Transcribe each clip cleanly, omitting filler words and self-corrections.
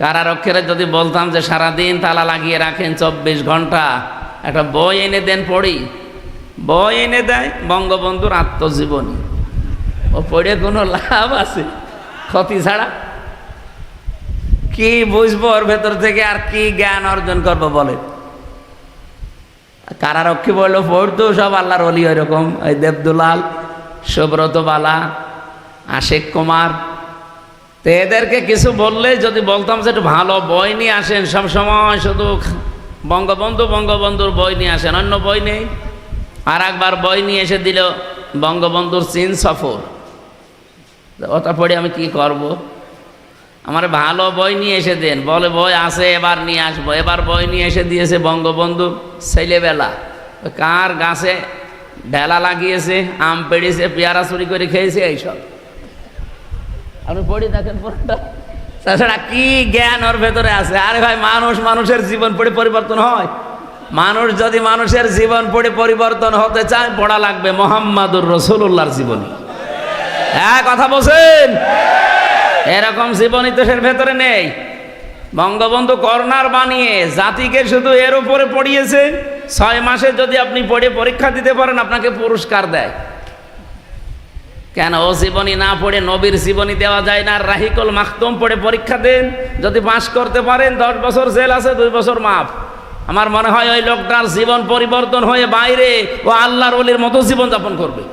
কারারক্ষীরা যদি বলতাম যে সারাদিন তালা লাগিয়ে রাখেন 24 ঘন্টা, একটা বই এনে দেন পড়ি, বই এনে দেয় বঙ্গবন্ধুর আত্মজীবনী। ও পড়ে কোনো লাভ আছে? ক্ষতি ছাড়া। কি বুঝবো ওর ভেতর থেকে, আর কি জ্ঞান অর্জন করবো বলে? কারারক্ষী বললো পড়তো সব আল্লাহর ওলি, ওই রকম ওই দেবদুলাল, সুব্রত বালা, আশিক কুমার। তো এদেরকে কিছু বললে যদি বলতাম যে একটু ভালো বই নিয়ে আসেন, সব সময় শুধু বঙ্গবন্ধুর বই নিয়ে আসেন, অন্য বই নেই। আর একবার বই নিয়ে এসে দিল বঙ্গবন্ধুর চীন সফর। ওটা পড়ে আমি কি করব? আমার ভালো বই নিয়ে এসে দেন। বলে বই আছে, এবার নিয়ে আসবো। এবার বই নিয়ে এসে দিয়েছে বঙ্গবন্ধুর ছেলেবেলা, কার গাছে ঢেলা লাগিয়েছে, আম পেড়েছে, পেয়ারা চুরি করে খেয়েছে, এইসব আপনি পড়ি দেখেন পুরোটা। তাছাড়া কি জ্ঞান ওর ভেতরে আছে? আরে ভাই, মানুষের জীবন পড়ে পরিবর্তন হয়? মানুষ যদি মানুষের জীবন পড়ে পরিবর্তন হতে চায়, পড়া লাগবে মুহাম্মাদুর রাসূলুল্লাহর জীবনী। হ্যাঁ, কথা বলছেন? এরকম জীবনী তো এর ভেতরে নেই। বঙ্গবন্ধু কর্নার বানিয়ে জাতিকে শুধু এর উপরে পড়িয়েছে। 6 মাসে যদি আপনি পড়ে পরীক্ষা দিতে পারেন, আপনাকে পুরস্কার দেয়। কেন ও জীবনী না পড়ে নবীর জীবনী দেওয়া যায় না? রাহিকুল মাখতুম পড়ে পরীক্ষা দেন, যদি পাশ করতে পারেন 10 বছর জেল আছে, 2 বছর মাফ। আমার মনে হয় ওই লোকটার জীবন পরিবর্তন হয়ে বাইরে ও আল্লাহর ওলির মতো জীবন যাপন করবে।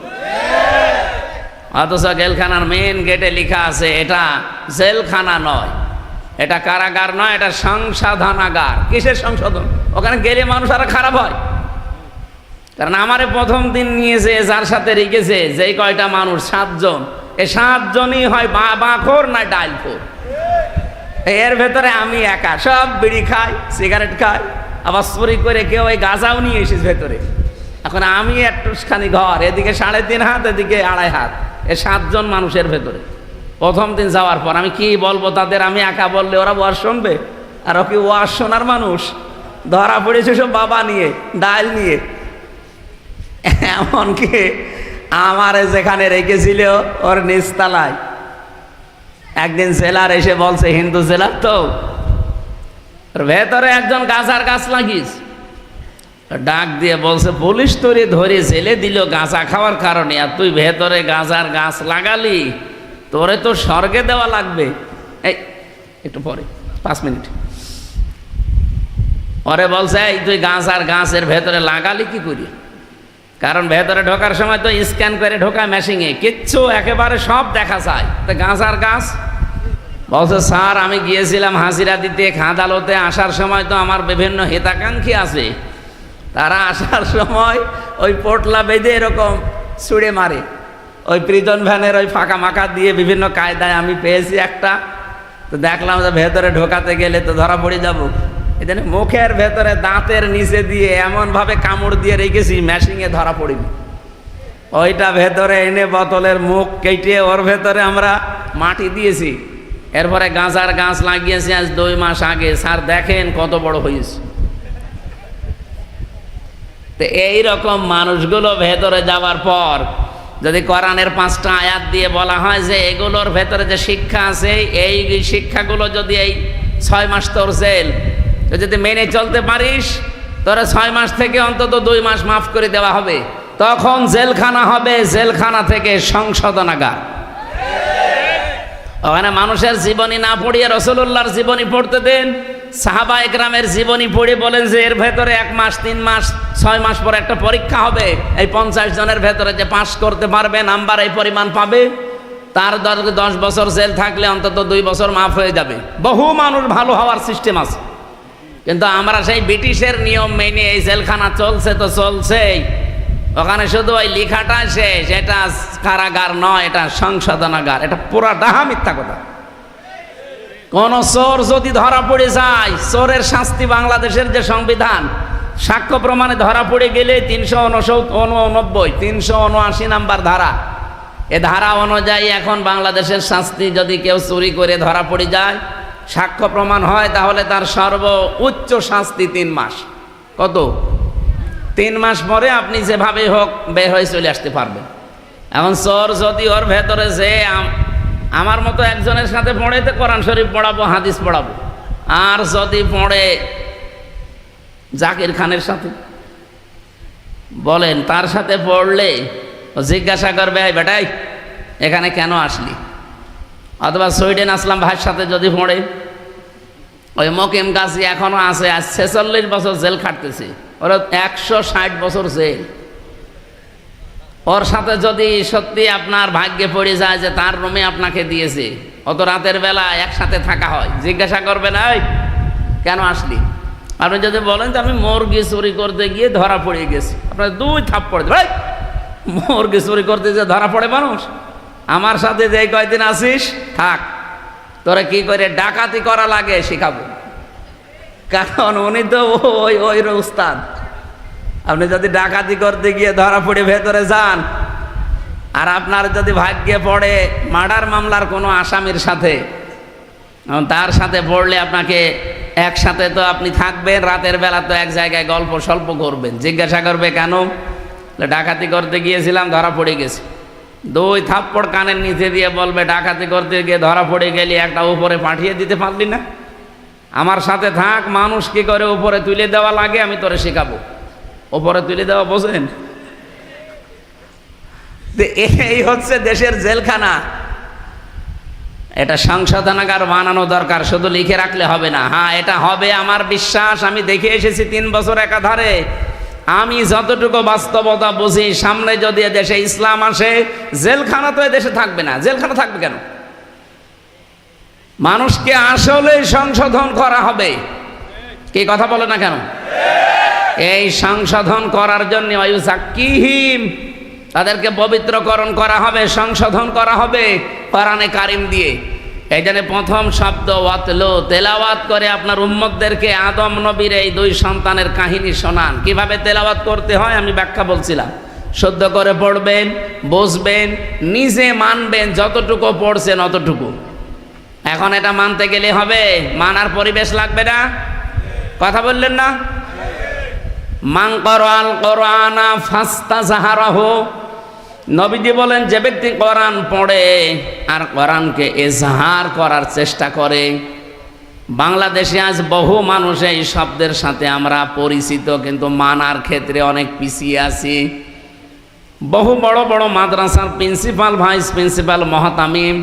অথচ জেলখানার মেন গেটে লেখা আছে এটা জেলখানা নয়, এটা কারাগার নয়, এটা সংশোধনাগার। কিসের সংশোধন? ওখানে গেলে মানুষ আরো খারাপ হয়। কারণ আমারে প্রথম দিন নিয়েছে, যার সাথে রেখেছে যেই কয়টা মানুষ, 7 জন, এই 7 জনই হয় বাঁখোর না ডাইলখোর। এর ভেতরে আমি একা, সব বিড়ি খাই, সিগারেট খাই, আবার চুরি করে কেউ ওই গাঁজাও নিয়ে এসেছে ভেতরে। এখন আমি একটুখানি ঘর, এদিকে 3.5 হাত, এদিকে 2.5 হাত, এ 7 জন মানুষের ভেতরে। প্রথম দিন যাওয়ার পর আমি কি বলবো তাদের? আমি একা বললে ওরা ওয়াজ শুনবে? আর ও কি ওয়াজ শোনার মানুষ? ধরা পড়েছে সব বাবা নিয়ে, ডাইল নিয়ে। এমনকি আমারে যেখানে রেখেছিল ওর নিচতলায় একদিন জেলার এসে বলছে, হিন্দু জেলার তো, ওর ভেতরে একজন গাঁজার গাছ লাগিস, ডাক দিয়ে বলছে পুলিশ তোরে ধরে জেলে দিল গাঁজা খাওয়ার কারণে, আর তুই ভেতরে গাঁজার গাছ লাগালি, তোরে তো স্বর্গে দেওয়া লাগবে। এই একটু পরে 5 মিনিট পরে বলছে, এই তুই গাঁজার গাছের ভেতরে লাগালি কি করি? কারণ ভেতরে ঢোকার সময় তো স্ক্যান করে ঢোকায় মেশিনে, কিচ্ছু একেবারে সব দেখা যায়। তো গাঁজার গাছ বলছে, স্যার আমি গিয়েছিলাম হাজিরা দিতে আদালতে, আসার সময় তো আমার বিভিন্ন হিতাকাঙ্ক্ষী আছে, তারা আসার সময় ওই পোটলা বেঁধে এরকম ছুঁড়ে মারে, ওই প্রিজন ভ্যানের ওই ফাঁকা মাকা দিয়ে বিভিন্ন কায়দায় আমি পেয়েছি একটা। তো দেখলাম যে ভেতরে ঢোকাতে গেলে তো ধরা পড়ে যাবো, এখানে মুখের ভেতরে দাঁতের নিচে দিয়ে এমনভাবে কামড় দিয়ে রেখেছি মেশিনে ধরা পড়িনি। ওইটা ভেতরে এনে বোতলের মুখ কেটে ওর ভেতরে আমরা মাটি দিয়েছি। এরপরে গাঁজার গাছ লাগিয়েছি আজ 2 মাস আগে। স্যার দেখেন কত বড় হয়েছে। তো এইরকম মানুষগুলো ভেতরে যাওয়ার পর যদি কোরআনের 5টা আয়াত দিয়ে বলা হয় যে এগুলোর ভেতরে যে শিক্ষা আছে, এই শিক্ষাগুলো যদি এই 6 মাস তোর জেল, যদি মেনে চলতে পারিস, তোরা 6 মাস থেকে অন্তত 2 মাস মাফ করে দেওয়া হবে। তখন জেলখানা হবে, জেলখানা থেকে সংশোধনাগার। ওখানে মানুষের জীবনী না পড়িয়ে রাসূলুল্লাহর জীবনী পড়তে দেন। সাহাবা একরামের জীবনী পড়ে বলেন যে এর ভেতরে 1 মাস, 3 মাস, 6 মাস পর একটা পরীক্ষা হবে। এই 50 জনের ভেতরে যে পাস করতে পারবে, নাম্বার এই পরিমাণ পাবে, তার 10 বছর জেল থাকলে অন্তত 2 বছর মাফ হয়ে যাবে। বহু মানুষ ভালো হওয়ার সিস্টেম আছে। কিন্তু আমরা সেই ব্রিটিশের নিয়ম মেনে এই জেলখানা চলছে তো চলছেই, ওখানে শুধু ওই লেখাটা শেষ। এটা কারাগার নয়, এটা সংশোধনাগার। এটা পুরাটা মিথ্যা কথা। কোন চোর যদি ধরা পড়ে যায়, চোরের শাস্তি বাংলাদেশের যে সংবিধান, সাক্ষ্য প্রমাণে ধরা পড়ে গেলে 389, 379 নাম্বার ধারা, এ ধারা অনুযায়ী এখন বাংলাদেশের শাস্তি, যদি কেউ চুরি করে ধরা পড়ে যায়, সাক্ষ্য প্রমাণ হয়, তাহলে তার সর্বোচ্চ শাস্তি 3 মাস। কত? 3 মাস পরে আপনি যেভাবে হোক বের হয়ে চলে আসতে পারবেন। এখন চোর যদি ওর ভেতরে যে আমার মতো একজনের সাথে পড়াইতে কোরআন শরীফ পড়াবো, হাদিস পড়াবো, আর যদি পড়ে জাকির খানের সাথে, বলেন তার সাথে পড়লে ও জিজ্ঞাসা করবে, এই বেটাই এখানে কেন আসলি? অথবা সুইডেন আসলাম ভাইয়ের সাথে যদি পড়ে, ওই মকিম গাছি এখনো আছে, আজ 46 বছর জেল খাটতেছে, ওরা 160 বছর জেল। ওর সাথে যদি সত্যি আপনার ভাগ্যে পড়ে যায় যে তার রুমে আপনাকে দিয়েছে, অত রাতের বেলা একসাথে থাকা হয়, জিজ্ঞাসা করবে না এই কেন আসলি? আপনি যদি বলেন যে আমি মুরগি চুরি করতে গিয়ে ধরা পড়ে গেছি, আপনার 2 থাপ্পড় দেবে। মুরগি চুরি করতে যে ধরা পড়ে মানুষ, আমার সাথে যে কয়দিন আসিস থাক, তোরা কি করে ডাকাতি করা লাগে শিখাবো, কারণ উনি তো ওই উস্তাদ। আপনি যদি ডাকাতি করতে গিয়ে ধরা পড়ে ভেতরে যান, আর আপনার যদি ভাগ্যে পড়ে মার্ডার মামলার কোনো আসামির সাথে, তার সাথে পড়লে আপনাকে একসাথে তো আপনি থাকবেন, রাতের বেলা তো এক জায়গায় গল্প স্বল্প করবেন, জিজ্ঞাসা করবে কেন? ডাকাতি করতে গিয়েছিলাম, ধরা পড়ে গেছে। 2 থাপ্পড় কানের নিচে দিয়ে বলবে, ডাকাতি করতে গিয়ে ধরা পড়ে গেলি, একটা উপরে পাঠিয়ে দিতে পারলি না? আমার সাথে থাক, মানুষ কি করে উপরে তুলে দেওয়া লাগে আমি তোরে শেখাবো। উপরে তুলে দেওয়া বোঝেন? এই হচ্ছে দেশের জেলখানা। এটা সংশোধনাগার বানানো দরকার, শুধু লিখে রাখলে হবে না। হ্যাঁ, এটা হবে আমার বিশ্বাস। আমি দেখে এসেছি 3 বছর একাধারে। আমি যতটুকু বাস্তবতা বুঝি, সামনে যদি দেশে ইসলাম আসে, জেলখানা তো দেশে থাকবে না। জেলখানা থাকবে কেন? মানুষকে আসলে সংশোধন করা হবে। কি কথা বলে না কেন? এই সংশোধন করার জন্য ওয়ায়ুযাক্কিহিম, তাদেরকে পবিত্রকরণ করা হবে, সংশোধন করা হবে কোরআনে কারিম দিয়ে। এই জন্য প্রথম শব্দ ওয়াতলু, তেলাওয়াত করে আপনার উম্মতদেরকে আদম নবীর এই 2 সন্তানের কাহিনী শোনান। কিভাবে তেলাওয়াত করতে হয় আমি ব্যাখ্যা বলছিলাম। শুদ্ধ করে পড়বেন, বুঝবেন, নিজে মানবেন, যতটুকু পড়ছেন অতটুকু। এখন এটা মানতে গেলে হবে, মানার পরিবেশ লাগবে না? কথা বললেন না? মান ক্বারাআল কোরআনা ফাস্তাযহারাহু, নবীজি বলেন যে ব্যক্তি কোরআন পড়ে আর কোরআনকে এজহার করার চেষ্টা করে। বাংলাদেশে আজ বহু মানুষ এই শব্দের সাথে আমরা পরিচিত, কিন্তু মানার ক্ষেত্রে অনেক পিছিয়ে আছি। বহু বড় বড় মাদ্রাসার প্রিন্সিপাল, ভাইস প্রিন্সিপাল, মহতামিম,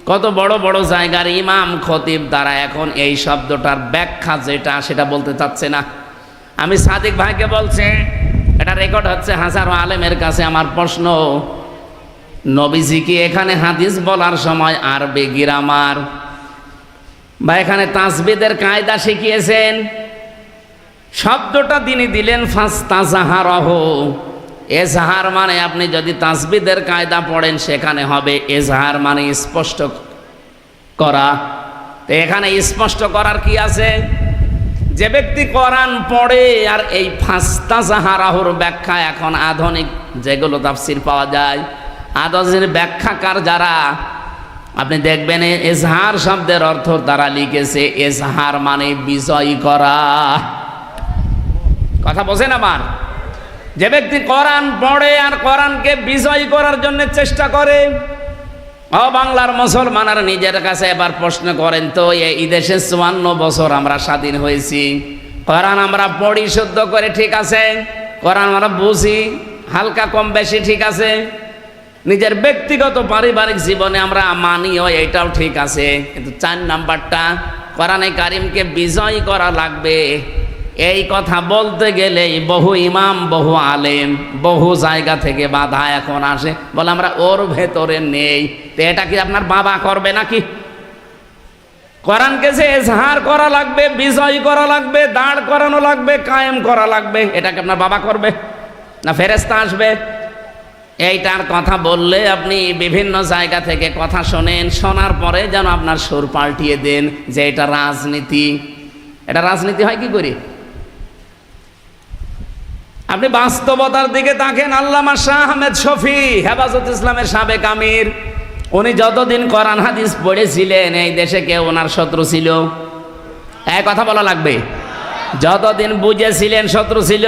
কত বড় বড় জায়গার ইমাম, খতিব, তারা এখন এই শব্দটার ব্যাখ্যা যেটা সেটা বলতে চাচ্ছে না। আমি সাদিক ভাইকে বলছি, এটা রেকর্ড হচ্ছে হাজারো আলেমের কাছে। আমার প্রশ্ন, নবীজি কি এখানে হাদিস বলার সময় আরবি গ্রামার বা এখানে তাসবিদের কায়দা শিখিয়েছেন? শব্দটা তিনি দিলেন ফাস্তাযহারাহু। এজহার মানে আপনি যদি তাসবিদের কায়দা পড়েন সেখানে হবে এজহার মানে স্পষ্ট করা। তো এখানে স্পষ্ট করার কি আছে? যে ব্যক্তি কোরআন পড়ে আর এই ফাস্তাযহারাহুর ব্যাখ্যা এখন আধুনিক যেগুলো তাফসীর পাওয়া যায়, আধুনিক ব্যাখ্যাকার যারা, আপনি দেখবেন এজহার শব্দের অর্থ তারা লিখেছে এজহার মানে বিজয় করা। কথা বোঝেন আমার? যে ব্যক্তি কোরআন পড়ে আর কোরআনকে বিজয় করার জন্য চেষ্টা করে। ও বাংলার মুসলমানরা নিজের কাছে এবার প্রশ্ন করেন তো, এই দেশে 54 বছর আমরা স্বাধীন হয়েছি, কোরআন আমরা পড়ি শুদ্ধ করে, ঠিক আছে, কোরআন আমরা বুঝি হালকা কম বেশি, ঠিক আছে, নিজের ব্যক্তিগত পারিবারিক জীবনে আমরা মানিও, এটাও ঠিক আছে, কিন্তু 4 নাম্বারটা কোরআনে কারিমকে বিজয় করা লাগবে। এই কথা বলতে গেলেই বহু ইমাম, বহু আলেম, বহু জায়গা থেকে বাধা এখন আসে, বলে আমরা ওর ভেতরে নেই। তো এটা কি আপনার বাবা করবে নাকি? কোরআনকে যে এজহার করা লাগবে, বিজয় করা লাগবে, দাঁড় করানো লাগবে, কায়েম করা লাগবে, এটাকে আপনার বাবা করবে না ফেরেশতা আসবে? এইটার কথা বললে আপনি বিভিন্ন জায়গা থেকে কথা শোনেন, শোনার পরে যেন আপনার সুর পাল্টিয়ে দেন যে এটা রাজনীতি। এটা রাজনীতি হয় কি করে? আপনি বাস্তবতার দিকে তাকেন। আল্লামা শাহ আহমেদ শফি, হেফাজত ইসলামের সাবেক আমির, উনি যতদিন কোরআন হাদিস পড়েছিলেন এই দেশে কেউ ওনার শত্রু ছিল? এক কথা বলা লাগবে। যতদিন বুঝেছিলেন শত্রু ছিল,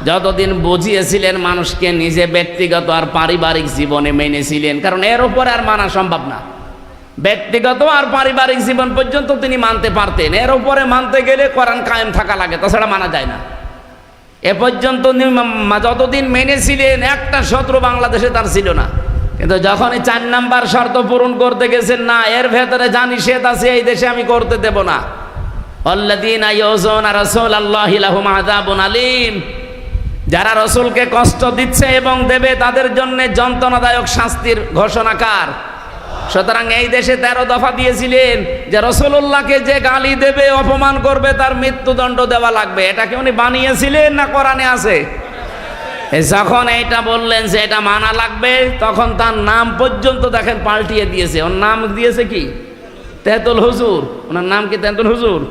যতদিন বুঝিয়েছিলেন মানুষকে নিজে ব্যক্তিগত আর পারিবারিক জীবনে মেনেছিলেন, কারণ এর উপরে আর মানা সম্ভব না। ব্যক্তিগত আর পারিবারিক জীবন পর্যন্ত তিনি মানতে পারতেন, এর উপরে মানতে গেলে কোরআন কায়েম থাকা লাগে, তাছাড়া মানা যায় না। এ পর্যন্ত যতদিন মেনেছিলেন একটা শত্রু বাংলাদেশে তার ছিল না, কিন্তু যখনই 4 নাম্বার শর্ত পূরণ করতে গেছেন, না এর ভেতরে যা নিষেধ আছে এই দেশে আমি করতে দেব না। আল্লাযীনা ইউযুনা রাসূলাল্লাহি লাহুম আযাবুন আলীম, যারা রসুলকে কষ্ট দিচ্ছে এবং দেবে তাদের জন্য যন্ত্রণাদায়ক শাস্তির ঘোষণাকার। সুতরাং এই দেশে 13 দফা দিয়েছিলেন যে রসুল্লাহকে যে গালি দেবে, অপমান করবে তার মৃত্যুদণ্ড দেওয়া লাগবে। এটা কি উনি বানিয়েছিলেন না কোরআনে আছে? যখন এইটা বললেন যে এটা মানা লাগবে, তখন তার নাম পর্যন্ত দেখেন পাল্টিয়ে দিয়েছে। ওর নাম দিয়েছে কি? তেঁতুল হুজুর। ওনার নাম কি তেঁতুল হুজুর?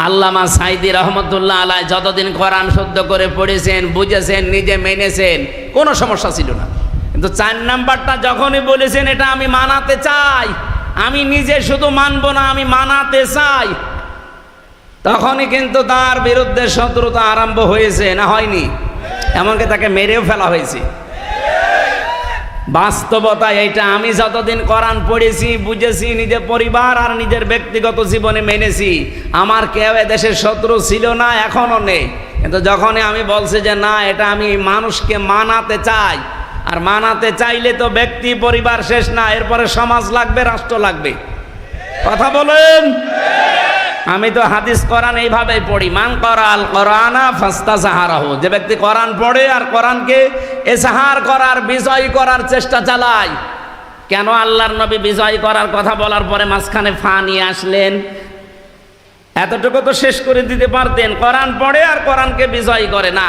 আল্লামা সাইদি রহমতুল্লাহ আলাইহি যতদিন কোরআন শুদ্ধ করে পড়েছেন, বুঝেছেন, নিজে মেনেছেন, কোনো সমস্যা ছিল না। কিন্তু 4 নাম্বারটা যখনই বলেছেন এটা আমি মানাতে চাই, আমি নিজে শুধু মানবো না, আমি মানাতে চাই, তখনই কিন্তু তার বিরুদ্ধে শত্রুতা আরম্ভ হয়েছে, না হয়নি? এমনকি তাকে মেরেও ফেলা হয়েছে। বাস্তবতা এইটা। আমি যতদিন কোরআন পড়েছি, বুঝেছি, নিজের পরিবার আর নিজের ব্যক্তিগত জীবনে মেনেছি, আমার কেউ এদেশের শত্রু ছিল না, এখনো নেই। কিন্তু যখনই আমি বলছি যে না এটা আমি মানুষকে মানাতে চাই, আর মানাতে চাইলে তো ব্যক্তি পরিবার শেষ না, এরপরে সমাজ লাগবে, রাষ্ট্র লাগবে। কথা বলেন। আমি তো হাদিস কোরআন এইভাবেই পড়ি, মান করাল কোরআনা ফাস্তাজাহারাহু, যে ব্যক্তি কোরআন পড়ে আর কোরআনকে এজাহার করার, বিজয় করার চেষ্টা চালায়। কেন আল্লাহর নবী বিজয় করার কথা বলার পরে মাঝখানে ফা নিয়ে আসলেন? এতটুকু তো শেষ করে দিতে পারতেন, কোরআন পড়ে আর কোরআনকে বিজয় করে না।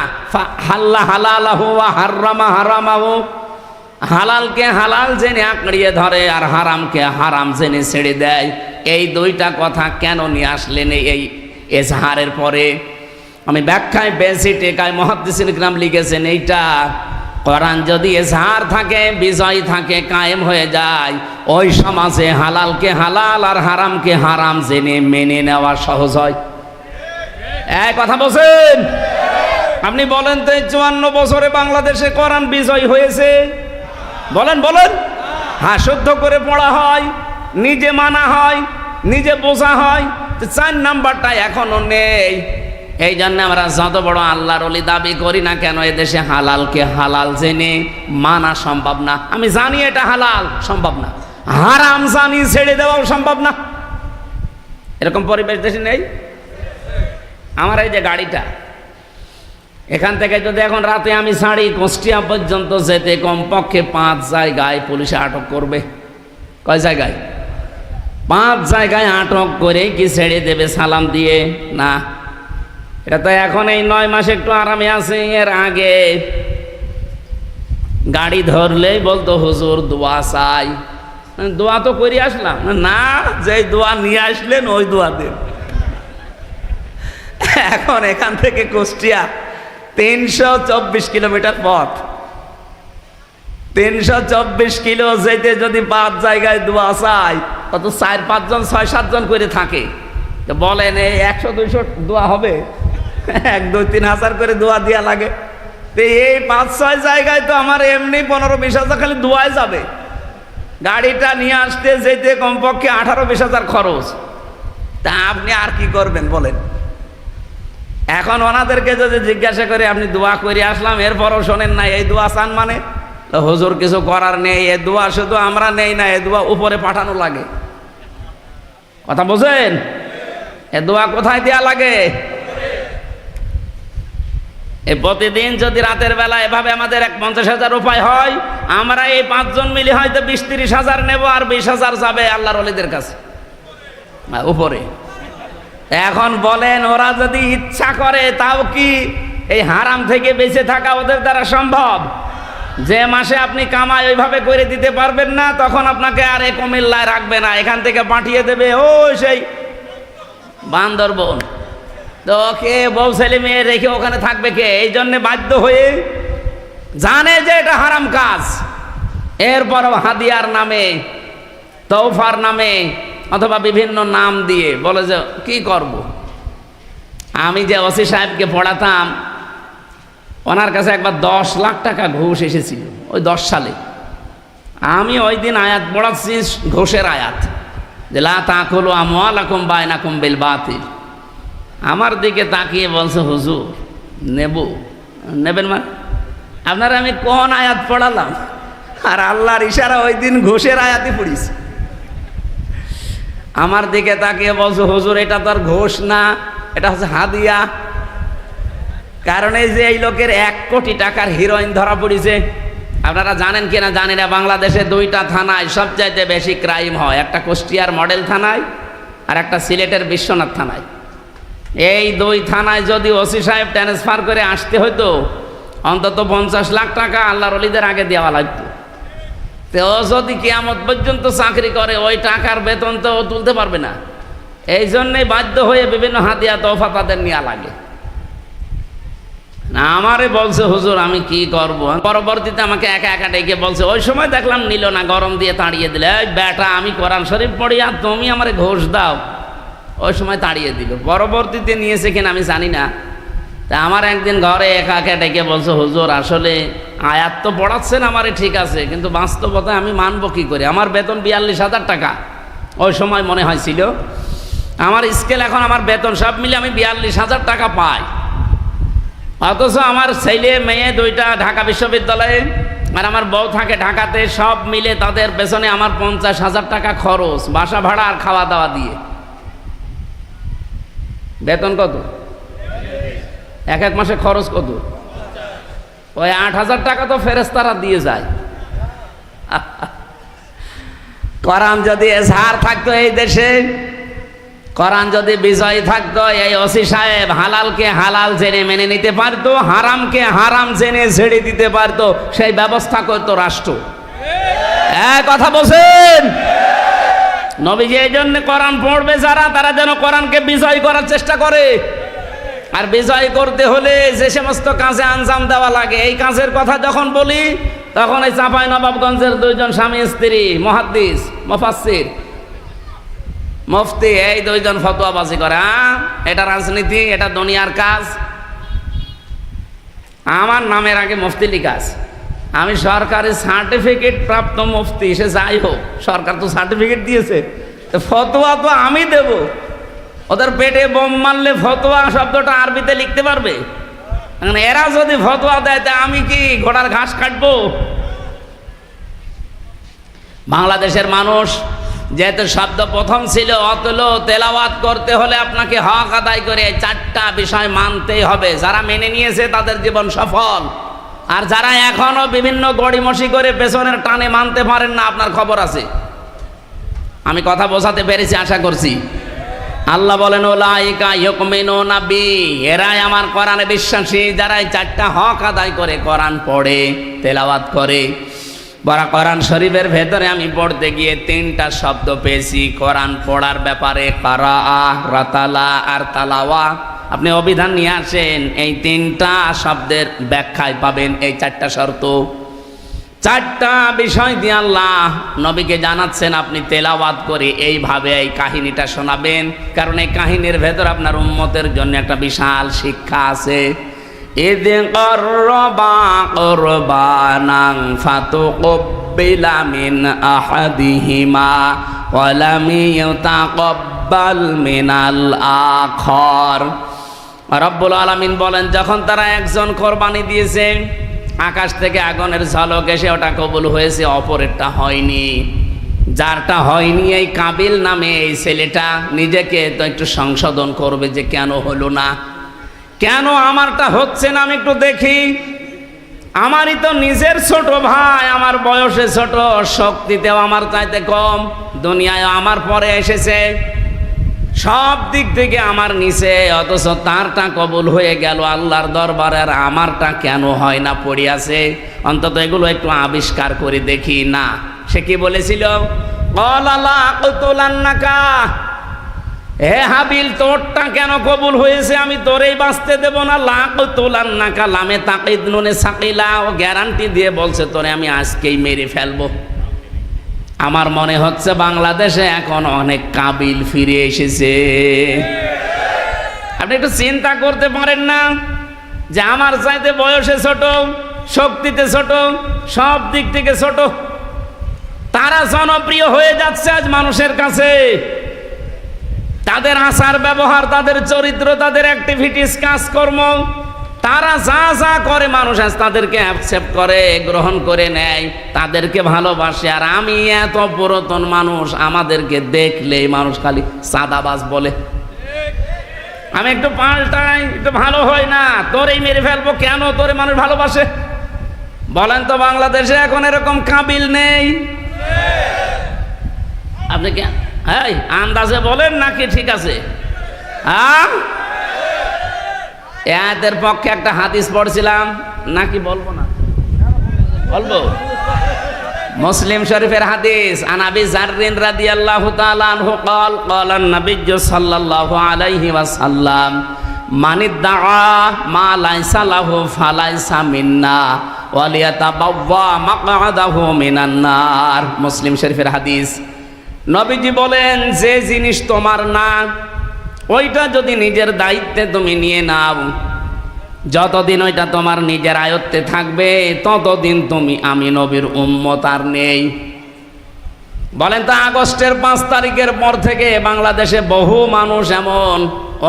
হাল্লা হালালাহু ওয়া হাররামা হারামাহু, হালালকে হালাল জেনে আঁকড়িয়ে ধরে আর হারামকে হারাম জেনে ছেড়ে দেয়। এই 2টা কথা কেন নিয়ে আসলেন এই এজাহারের পরে? আমি ব্যাখ্যায় বেশি টেকায় মুহাদ্দিসিন ইকরাম লিখেছেন এইটা, কোরআন যদি এজাহার থাকে, বিজয় থাকে, কায়েম হয়ে যায়, ওই সমাজে হালালকে হালাল আর হারামকে হারাম জেনে মেনে নেওয়া সহজ হয়। এই কথা বলছেন? আপনি বলেন তো 54 বছরে বাংলাদেশে কোরআন বিজয় হয়েছে? বলেন বলেন। হ্যাঁ, শুদ্ধ করে পড়া হয়, নিজে মানা হয়, নিজে বোঝা হয়। 4 নাম্বারটা এখনো নেই। এই জন্য আমরা যত বড় আল্লাহর ওলি দাবি করি না কেন, এদেশে হালালকে হালাল জেনে মানা সম্ভব না। আমি জানি এটা হালাল, সম্ভব না। হারাম জানি, ছেড়ে দেওয়াও সম্ভব না। এরকম পরিবেশ দেশে নেই। আমার এই যে গাড়িটা, এখান থেকে যদি এখন রাতে আমি ছাড়ি, কুষ্টিয়া পর্যন্ত যেতে কমপক্ষে 5 জায়গায় পুলিশে আটক করবে। কয় জায়গায়? 5 জায়গায় আটক করে কি ছেড়ে দেবে সালাম দিয়ে? না। এটা তো এখন এই 9 মাস একটু আরামে আছে। এর আগে গাড়ি ধরলেই বলতো হুজুর দোয়া চাই। দোয়া তো করে আসলাম না, যে দোয়া নিয়ে আসলেন ওই দোয়া দেন। এখন এখান থেকে কুষ্টিয়া 324 কিলোমিটার পথ, 324 কিলো যেতে যদি 5 জায়গায় দোয়া চাই, কত 4-5 জন 6-7 জন করে থাকে। তো বলেন এই 100-200 দোয়া হবে? 1-2-3 হাজার করে দোয়া দেওয়া লাগে। তো এই 5-6 জায়গায় তো আমার এমনি 15-20 হাজার খালি দোয়ায় যাবে। গাড়িটা নিয়ে আসতে যেতে কমপক্ষে 18-20 হাজার খরচ। তা আপনি আর কি করবেন বলেন? এখন ওনাদেরকে যদি জিজ্ঞাসা করে আপনি দোয়া করে আসলাম, এরপরও শোনেন না এই দোয়া চান মানে, হুজুর কিছু করার নেই, এ দোয়া শুধু আমরা নেই না, এ দোয়া উপরে পাঠানো লাগে। কথা বোঝেন? এ দোয়া কোথায় দেয়া লাগে? এই প্রতিদিন যদি রাতের বেলা এভাবে আমাদের 50,000 উপায় হয়, আমরা এই 5 জন মিলে হয়তো 20-30 হাজার নেব, আর 20 হাজার যাবে আল্লাহর ওলিদের কাছে উপরে। এখন বলেন ওরা যদি ইচ্ছা করে, তাও কি এই হারাম থেকে বেঁচে থাকা ওদের দ্বারা সম্ভব? যে মাসে আপনি কামাই ওইভাবে করে দিতে পারবেন না, তখন আপনাকে আর এই কুমিল্লায় রাখবে না, এখান থেকে পাঠিয়ে দেবে ও সেই বান্দরবন। তো কে বউ ছেলে মেয়ে রেখে ওখানে থাকবে কে? এই জন্যে বাধ্য হয়ে জানে যে এটা হারাম কাজ, এরপরও হাদিয়ার নামে, তৌফার নামে অথবা বিভিন্ন নাম দিয়ে বলে যে কি করব। আমি যে ওসি সাহেবকে পড়াতাম, ওনার কাছে একবার 10 লাখ টাকা ঘুষ এসেছিল ওই 10 সালে। আমি ওই দিন আয়াত পড়াচ্ছি, ঘোষের আয়াত, যে লা তাকুলু আমওয়ালাকুম বাইনাকুম বিল বাতিল। আমার দিকে তাকিয়ে বলছে, হুজুর নেবেন মানে আপনারা আমি কোন আয়াত পড়ালাম? আর আল্লাহর ইশারা ওই দিন ঘোষের আয়াতই পড়িছি। আমার দিকে তাকিয়ে বলছে, হুজুর এটা তো আর ঘোষ না, এটা হচ্ছে হাদিয়া। কারণ এই যে এই লোকের 1 কোটি টাকার হিরোইন ধরা পড়েছে। আপনারা জানেন কিনা জানি না, বাংলাদেশে 2টা থানায় সবচাইতে বেশি ক্রাইম হয়, একটা কুষ্টিয়ার মডেল থানায় আর একটা সিলেটের বিশ্বনাথ থানায়। এই 2 থানায় যদি ওসি সাহেব ট্রান্সফার করে আসতে হইতো, অন্তত 50 লাখ টাকা আল্লাহর ওলিদের আগে দেওয়া লাগতো। তো ও যদি কিয়ামত পর্যন্ত চাকরি করে, ওই টাকার বেতন তো ও তুলতে পারবে না। এই জন্যই বাধ্য হয়ে বিভিন্ন হাদিয়া তোফা তাদের নেওয়া লাগে। না আমারে বলছে, হুজুর আমি কি করব। পরবর্তীতে আমাকে একা একা ডেকে বলছে, ওই সময় দেখলাম নিল না, গরম দিয়ে তাড়িয়ে দিলে। এই বেটা, আমি কোরআন শরীফ পড়ি আর তুমি আমারে ঘোষ দাও। ওই সময় তাড়িয়ে দিল। পরবর্তীতে নিয়েছে কিনা আমি জানি না। তা আমার একদিন ঘরে একা একা ডেকে বলছে, হুজুর আসলে আয়াত তো পড়াচ্ছেন আমারে, ঠিক আছে, কিন্তু বাস্তবতায় আমি মানব কি করে? আমার বেতন 42,000 টাকা ওই সময় মনে হয়েছিল। আমার স্কেল এখন, আমার বেতন সব মিলে আমি 42,000 টাকা পাই। অথচ আমার ছেলে মেয়ে 2টা ঢাকা বিশ্ববিদ্যালয়ে, আর আমার বউ থাকে ঢাকাতে। সব মিলে তাদের পেছনে আমার 50,000 টাকা খরচ, বাসা ভাড়া আর খাওয়া দাওয়া দিয়ে। বেতন কত? এক মাসে খরচ কত? ওই 8,000 টাকা তো ফেরেশতারা দিয়ে যায়। কোরআন যদি এজহার থাকতো এই দেশে, কোরআন যদি বিজয় থাকতো, এই ওসি সাহেব হালালকে হালাল জেনে মেনে নিতে পারতো, হারামকে হারাম জেনে ছেড়ে দিতে পারতো। সেই ব্যবস্থা করতো রাষ্ট্র। কথা বলছেন? নবীজি এই জন্য কোরআন পড়বে যারা, তারা যেন কোরআনকে বিজয় করার চেষ্টা করে। আর বিজয় করতে হলে যে সমস্ত কাজে আঞ্জাম দেওয়া লাগে, এই কাজের কথা যখন বলি, তখন এই চাঁপাইনবাবগঞ্জের 2জন স্বামী স্ত্রী মুহাদ্দিস, মুফাসসির, মুফতি, এই 2জন ফতোয়াবাজি করে। এটা রাজনীতি, এটা দুনিয়ার কাজ। আমার নামের আগে মুফতি লিখা আছে। আমি সরকারি সার্টিফিকেট প্রাপ্ত মুফতি, সে যাই হোক, সরকার তো সার্টিফিকেট দিয়েছে, তো ফতোয়া তো আমি দেব। ওদের পেটে বোম মারলে ফতোয়া শব্দটা আরবিতে লিখতে পারবে? এরা যদি ফতোয়া দেয়, তা আমি কি ঘোড়ার ঘাস কাটবো? বাংলাদেশের মানুষ যেহেতু শব্দ প্রথম ছিল, অতল তেলাওয়াত করতে হলে আপনাকে হক আদায় করে 4টা বিষয় মানতেই হবে। যারা মেনে নিয়েছে তাদের জীবন সফল। আর যারা এখনো বিভিন্ন গড়িমসি করে পেছনের টানে মানতে পারেন না, আপনার খবর আছে। আমি কথা বোঝাতে পেরেছি আশা করছি। আল্লাহ বলেন, উলাইকা ইউমিনুনা বি, এরাই আমার কোরআনে বিশ্বাসী, যারা এই 4টা হক আদায় করে, কোরআন পড়ে, তেলাওয়াত করে। বড় কোরআন শরীফের ভেতরে আমি পড়তে গিয়ে 3টা শব্দ পেয়েছি কোরআন পড়ার ব্যাপারে, কারাআ, রাতালা আর তালাওয়া। আপনি অভিধান নিয়ে আসেন, এই 3টা শব্দের ব্যাখ্যায় পাবেন এই 4টা শর্ত। 4টা বিষয় দিয়ে আল্লাহ নবীকে জানাচ্ছেন, আপনি তেলাওয়াত করে এইভাবে এই কাহিনীটা শোনাবেন। কারণ এই কাহিনীর ভেতর আপনার উম্মতের জন্য একটা বিশাল শিক্ষা আছে। ইদ করবা কুরবানান ফাতুকবিলা মিন আহাদিহিমা ওয়া লাম ইউতাকাব্বাল মিনাল আখর। রব্বুল আলামিন বলেন, যখন তারা একজন কোরবানি দিয়েছে, আকাশ থেকে আগুনের ঝলক এসে ওটা কবুল হয়েছে, অপরেরটা হয়নি। যারটা হয়নি, এই কাবিল নামে এই ছেলেটা নিজেকে তো একটু সংশোধন করবে যে কেন হলো না, কেন আমারটা হচ্ছে না, আমি একটু দেখি। আমারই তো নিজের ছোট ভাই, আমার বয়সে ছোট, শক্তিতেও আমার চাইতে কম, দুনিয়ায় আমার পরে এসেছে, সব দিক থেকে আমার নিচে, অথচ তারটা কবুল হয়ে গেল আল্লাহর দরবারে, আর আমারটা কেন হয় না, পড়ে আছে। অন্তত এগুলো একটু আবিষ্কার করে দেখি না। সে কি বলেছিল? হে হাবিল, তোরটা কেন কবুল হয়েছে, আমি তোরেই বাঁচতে দেব না। লাকুতুলান্নাকা, লামে তাকিদ নুনে সাকিলা, ও গ্যারান্টি দিয়ে বলছে, তোরে আমি আজকেই মেরে ফেলবো। আমার মনে হচ্ছে বাংলাদেশে এখন অনেক কাবিল ফিরে এসেছে। আপনি একটু চিন্তা করতে পারেন না যে আমার চাইতে বয়সে ছোট, শক্তিতে ছোট, সব দিক থেকে ছোট, তারা জনপ্রিয় হয়ে যাচ্ছে আজ মানুষের কাছে। তাদের আচার ব্যবহার, তাদের চরিত্র, তাদের অ্যাক্টিভিটিস, কাজকর্ম, তারা যা যা করে মানুষ আজ তাদেরকে অ্যাকসেপ্ট করে, গ্রহণ করে নেয়, তাদেরকে ভালোবাসে। আর আমি এত পুরাতন মানুষ, আমাদেরকে দেখলেই মানুষ খালি সাদাবাজ বলে। আমি একটু পাল্টাই, একটু ভালো হয় না, তোরেই মেরে ফেলবো। কেন তোরে মানুষ ভালোবাসে বলেন তো? বাংলাদেশে এখন এরকম কাবিল নেই। আপনি কি আন্দাজে বলেন নাকি ঠিক আছে? এদের পক্ষে একটা হাদিস পড়ছিলাম, নাকি বলবো না? বলবো। মুসলিম শরীফের হাদিস, আন আবি যাররিন রাদিয়াল্লাহু তাআলা আনহু قال قال النبي صلى الله عليه وسلم من ادعى ما ليس له فليس منا وليتبوأ مقعده من النار। মুসলিম শরীফের হাদিস। নবীজি বলেন, যে জিনিস তোমার না, ওইটা যদি নিজের দায়িত্বে তুমি নিয়ে নাও, যতদিন ওইটা তোমার নিজের আয়ত্তে থাকবে, ততদিন তুমি আমি নবীর উম্মত আর নেই। বলেন তো, আগস্টের 5 তারিখের পর থেকে বাংলাদেশে বহু মানুষ এমন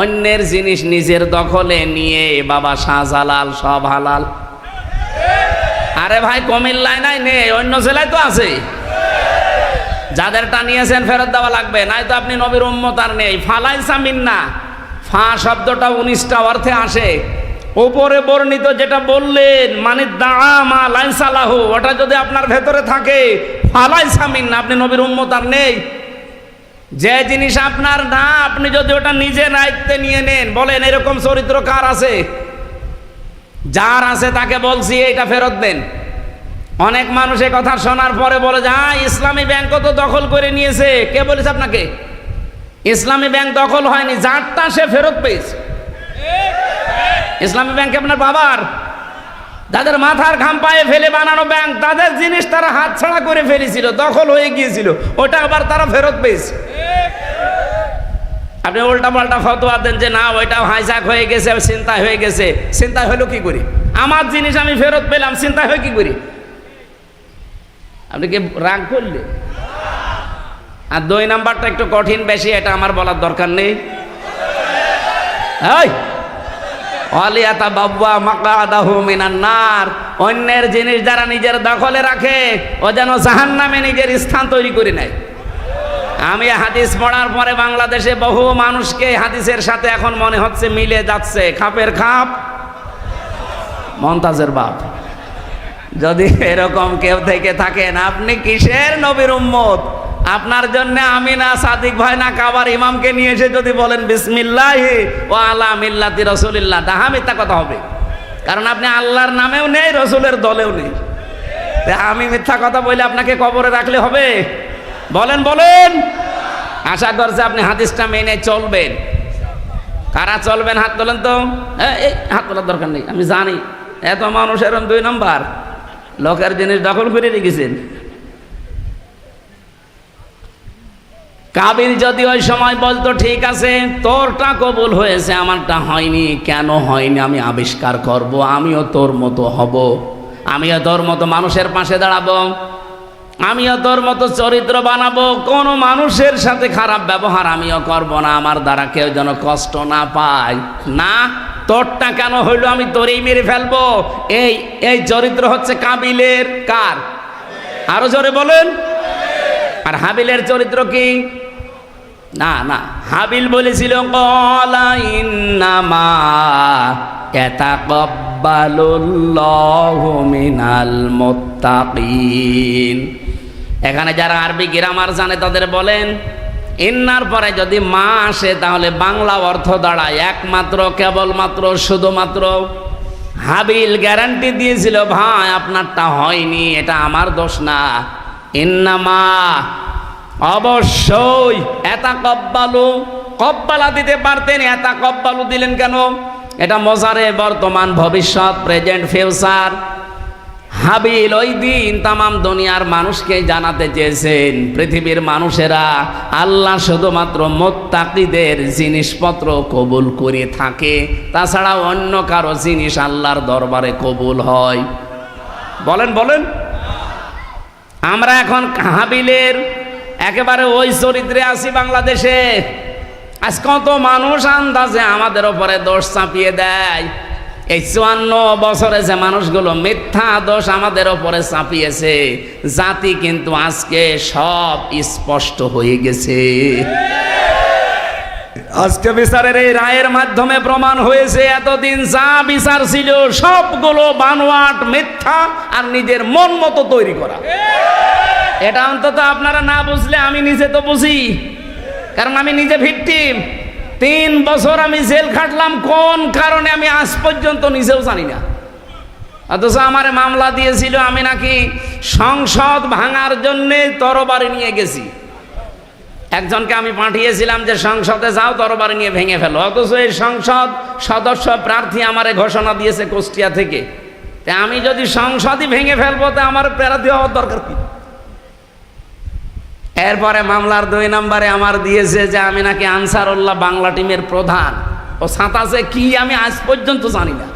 অন্যের জিনিস নিজের দখলে নিয়ে, বাবা শাহজালাল সব হালাল। আরে ভাই, কুমিল্লায় নাই, নেই, অন্য জেলায় তো আছে। যাদেরটা নিয়েছেন ফেরত দেওয়া লাগবে, নাই তো আপনি নবীর উম্মত আর নেই। ফালাইসা মিন্না, ফা শব্দটা 19টা অর্থে আসে। উপরে বর্ণিত যেটা বললেন, মানে দাআ মা লাইসা লাহু, ওটা যদি আপনার ভেতরে থাকে, ফালাইসা মিন্না, আপনি নবীর উম্মত আর নেই। যে জিনিস আপনার না, আপনি যদি ওটা নিজের দায়িত্বে নিয়ে নেন, বলেন এরকম চরিত্র কার আছে? যার আছে তাকে বলছি এটা ফেরত দেন। অনেক মানুষ এই কথা শোনার পরে বলে যে ইসলামী ব্যাংকও তো দখল করে নিয়েছে। কে বলেছে আপনাকে? ইসলামী ব্যাংক দখল হয়নি, যারটা সে ফেরত পেয়েছে। ইসলামী ব্যাংক আপনার বাবার, যাদের মাথার ঘাম পায়ে ফেলে বানানো ব্যাংক, তাদের জিনিস তারা হাতছাড়া করে ফেলেছিল, দখল হয়ে গিয়েছিল, ওটা আবার তারা ফেরত পেয়েছে। আপনি উল্টা পাল্টা ফতোয়া দেন যে না, ওইটা হাইজাক হয়ে গেছে, চিন্তায় হয়ে গেছে। চিন্তায় হলো কি করি? আমার জিনিস আমি ফেরত পেলাম, চিন্তায় হয় কি করি? আপনি কি রাগ করলে? আর 2 নাম্বারটা একটু কঠিন বেশি, এটা আমার বলার দরকার নেই। ওয়ালিয়াতাবাওয়া মাকআদাহু মিনান নার, অন্যের জিনিস যারা নিজের দখলে রাখে, ও যেন জাহান্নামে নিজের স্থান তৈরি করে নেয়। আমি হাদিস পড়ার পরে বাংলাদেশে বহু মানুষকে হাদিসের সাথে এখন মনে হচ্ছে মিলে যাচ্ছে। খাপের খাপ মমতাজের বাপ। যদি এরকম কেউ থেকে থাকেন, আপনি কিসের নবীর উম্মত? আপনার জন্য আমি না সাদিক ভাই না কাবার ইমামকে নিয়ে এসে যদি বলেন বিসমিল্লাহি ওয়া আলা মিল্লাতি রাসূলিল্লাহ, তাহা মিথ্যা কথা হবে। কারণ আপনি আল্লাহর নামেও নেই, রসুলের দলেও নেই। আমি মিথ্যা কথা বলে আপনাকে কবরে রাখলে হবে? বলেন বলেন। আশা করছে আপনি হাদিসটা মেনে চলবেন। কারা চলবেন হাত তোলেন তো। এই হাত তোলার দরকার নেই, আমি জানি এত মানুষ এরকম 2 নম্বর লোকের জিনিস দখল করে রেখেছেন। কাবিল যদি ওই সময় বলতো ঠিক আছে, তোরটা কবুল হয়েছে, আমারটা হয়নি, কেন হয়নি আমি আবিষ্কার করব, আমিও তোর মতো হব, আমিও তোর মতো মানুষের পাশে দাঁড়াবো, আমিও তোর মতো চরিত্র বানাবো, কোনো মানুষের সাথে খারাপ ব্যবহার আমিও করব না, আমার দ্বারা কেউ যেন কষ্ট না পায়। না, তোরটা কেন হইলো, আমি তোরেই মেরে ফেলবো। এই চরিত্র হচ্ছে কাবিলের। কার? আরো জোরে বলেন। আর হাবিলের চরিত্র কি? না না, হাবিল বলেছিল ক্বালা ইন্নামা ইয়াতাকাব্বালুল্লাহু মিনাল মুত্তাকিন। এখানে যারা আরবি গ্রামার জানে তাদের বলেন, ইন্নার পরে যদি মা আসে তাহলে বাংলা অর্থ দাঁড়ায় একমাত্র, কেবলমাত্র, শুধুমাত্র। হাবিল গ্যারান্টি দিয়েছিল, ভাই আপনারটা হয়নি, এটা আমার দোষ না। ইন্নামা, অবশ্যই। এতাকাব্বালু, কব্বালা দিতে পারতেন, এতাকাব্বালু দিলেন কেন? এটা মজারে, বর্তমান, ভবিষ্যৎ, প্রেজেন্ট, ফিউচার। হাবিল ওই দিন তামাম দুনিয়ার মানুষকে জানাতে চেয়েছেন, পৃথিবীর মানুষেরা আল্লাহ শুধুমাত্র মুত্তাকিদের জিনিসপত্র কবুল করে থাকে, তাছাড়া অন্য কারো জিনিস আল্লাহর দরবারে কবুল হয়? বলেন বলেন। আমরা এখন হাবিলের একেবারে ওই চরিত্রে আছি বাংলাদেশে। আজ কত মানুষ আন্দাজে আমাদের ওপরে দোষ চাপিয়ে দেয়। এই 54 বছরে যে মানুষগুলো মিথ্যা দোষ আমাদের ওপরে চাপিয়েছে, জাতি কিন্তু আজকে সব স্পষ্ট হয়ে গেছে। আজকে বিচারের এই রায়ের মাধ্যমে প্রমাণ হয়েছে এতদিন যা বিচার ছিল সবগুলো বানোয়াট, মিথ্যা আর নিজের মন মতো তৈরি করা। এটা অন্তত আপনারা না বুঝলে আমি নিজে তো বুঝি, কারণ আমি নিজে ভিকটিম। 3 বছর আমি জেল খাটলাম, কোন কারণে আমি আজ পর্যন্ত নিজেও জানি না। অথচ আমার মামলা দিয়েছিল আমি নাকি সংসদ ভাঙার জন্যে তরবারি নিয়ে গেছি। একজনকে আমি পাঠিয়েছিলাম যে সংসদে যাও, তরবারি নিয়ে ভেঙে ফেলো। অথচ এই সংসদ সদস্য প্রার্থী আমারে ঘোষণা দিয়েছে কুষ্টিয়া থেকে। তা আমি যদি সংসদই ভেঙে ফেলবো, তা আমার প্রার্থী হওয়ার দরকার কি? এরপরে মামলার 2 নম্বরে আমার দিয়েছে যে আমি নাকি আনসারুল্লাহ বাংলা টিমের প্রধান। ও সাঁতাসে কি আমি আজ পর্যন্ত জানি না।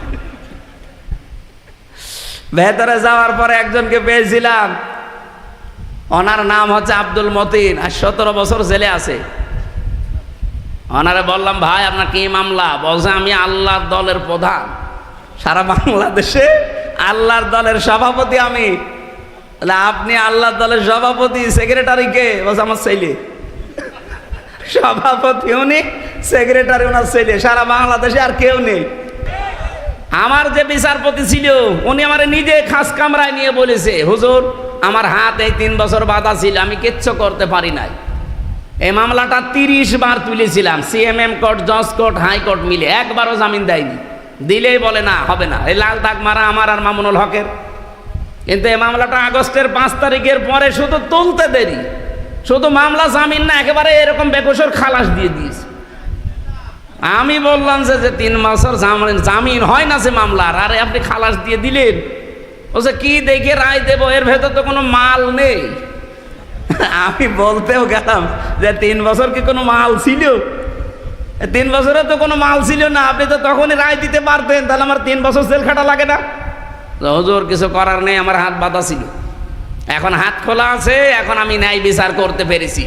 ভেতরে যাওয়ার পরে একজনকে পেয়েছিলাম, ওনার নাম হচ্ছে আব্দুল মতিন, আর 17 বছর জেলে আছে। ওনারে বললাম, ভাই আপনার কি মামলা? বলছে আমি আল্লাহর দলের প্রধান, সারা বাংলাদেশে আল্লাহর দলের সভাপতি আমি। আপনি আল্লাহর দলের সভাপতি, সেক্রেটারি কে? বলছে আমার ছেলে। সভাপতি উনি, সেক্রেটারি ওনার ছেলে, সারা বাংলাদেশে আর কেউ নেই। আমার যে বিচারপতি ছিল উনি আমার নিজে খাস কামরায় নিয়ে বলেছে, হুজুর আমার হাত এই 3 বছর বাঁধা ছিল, আমি কিচ্ছু করতে পারি নাই। এই মামলাটা 30 বার তুলেছিলাম, সিএমএম কোর্ট, জজ কোর্ট, হাইকোর্ট মিলে, একবারও জামিন দেয়নি। দিলেই বলে না, হবে না। এই লাল দাগ মারা আমার আর মামুনুল হকের। কিন্তু এই মামলাটা আগস্টের 5 তারিখের পরে শুধু তুলতে দেরি, শুধু মামলা জামিন না, একেবারে এরকম বেকসুর খালাস দিয়ে দিয়েছে। আমি বললাম যে 3 বছর জামিন হয় না সে মামলার, আরে আপনি খালাস দিয়ে দিলেন। বলছে কি দেখে রায় দেবো, এর ভেতর তো কোনো মাল নেই। আমি বলতেও গেলাম যে 3 বছর কি কোনো মাল ছিল? 3 বছরে তো কোনো মাল ছিল না, আপনি তো তখনই রায় দিতে পারতেন, তাহলে আমার 3 বছর জেল খাটা লাগে না? হুজুর কিছু করার নেই, আমার হাত বাঁধা ছিল, এখন হাত খোলা আছে, এখন আমি ন্যায় বিচার করতে পেরেছি।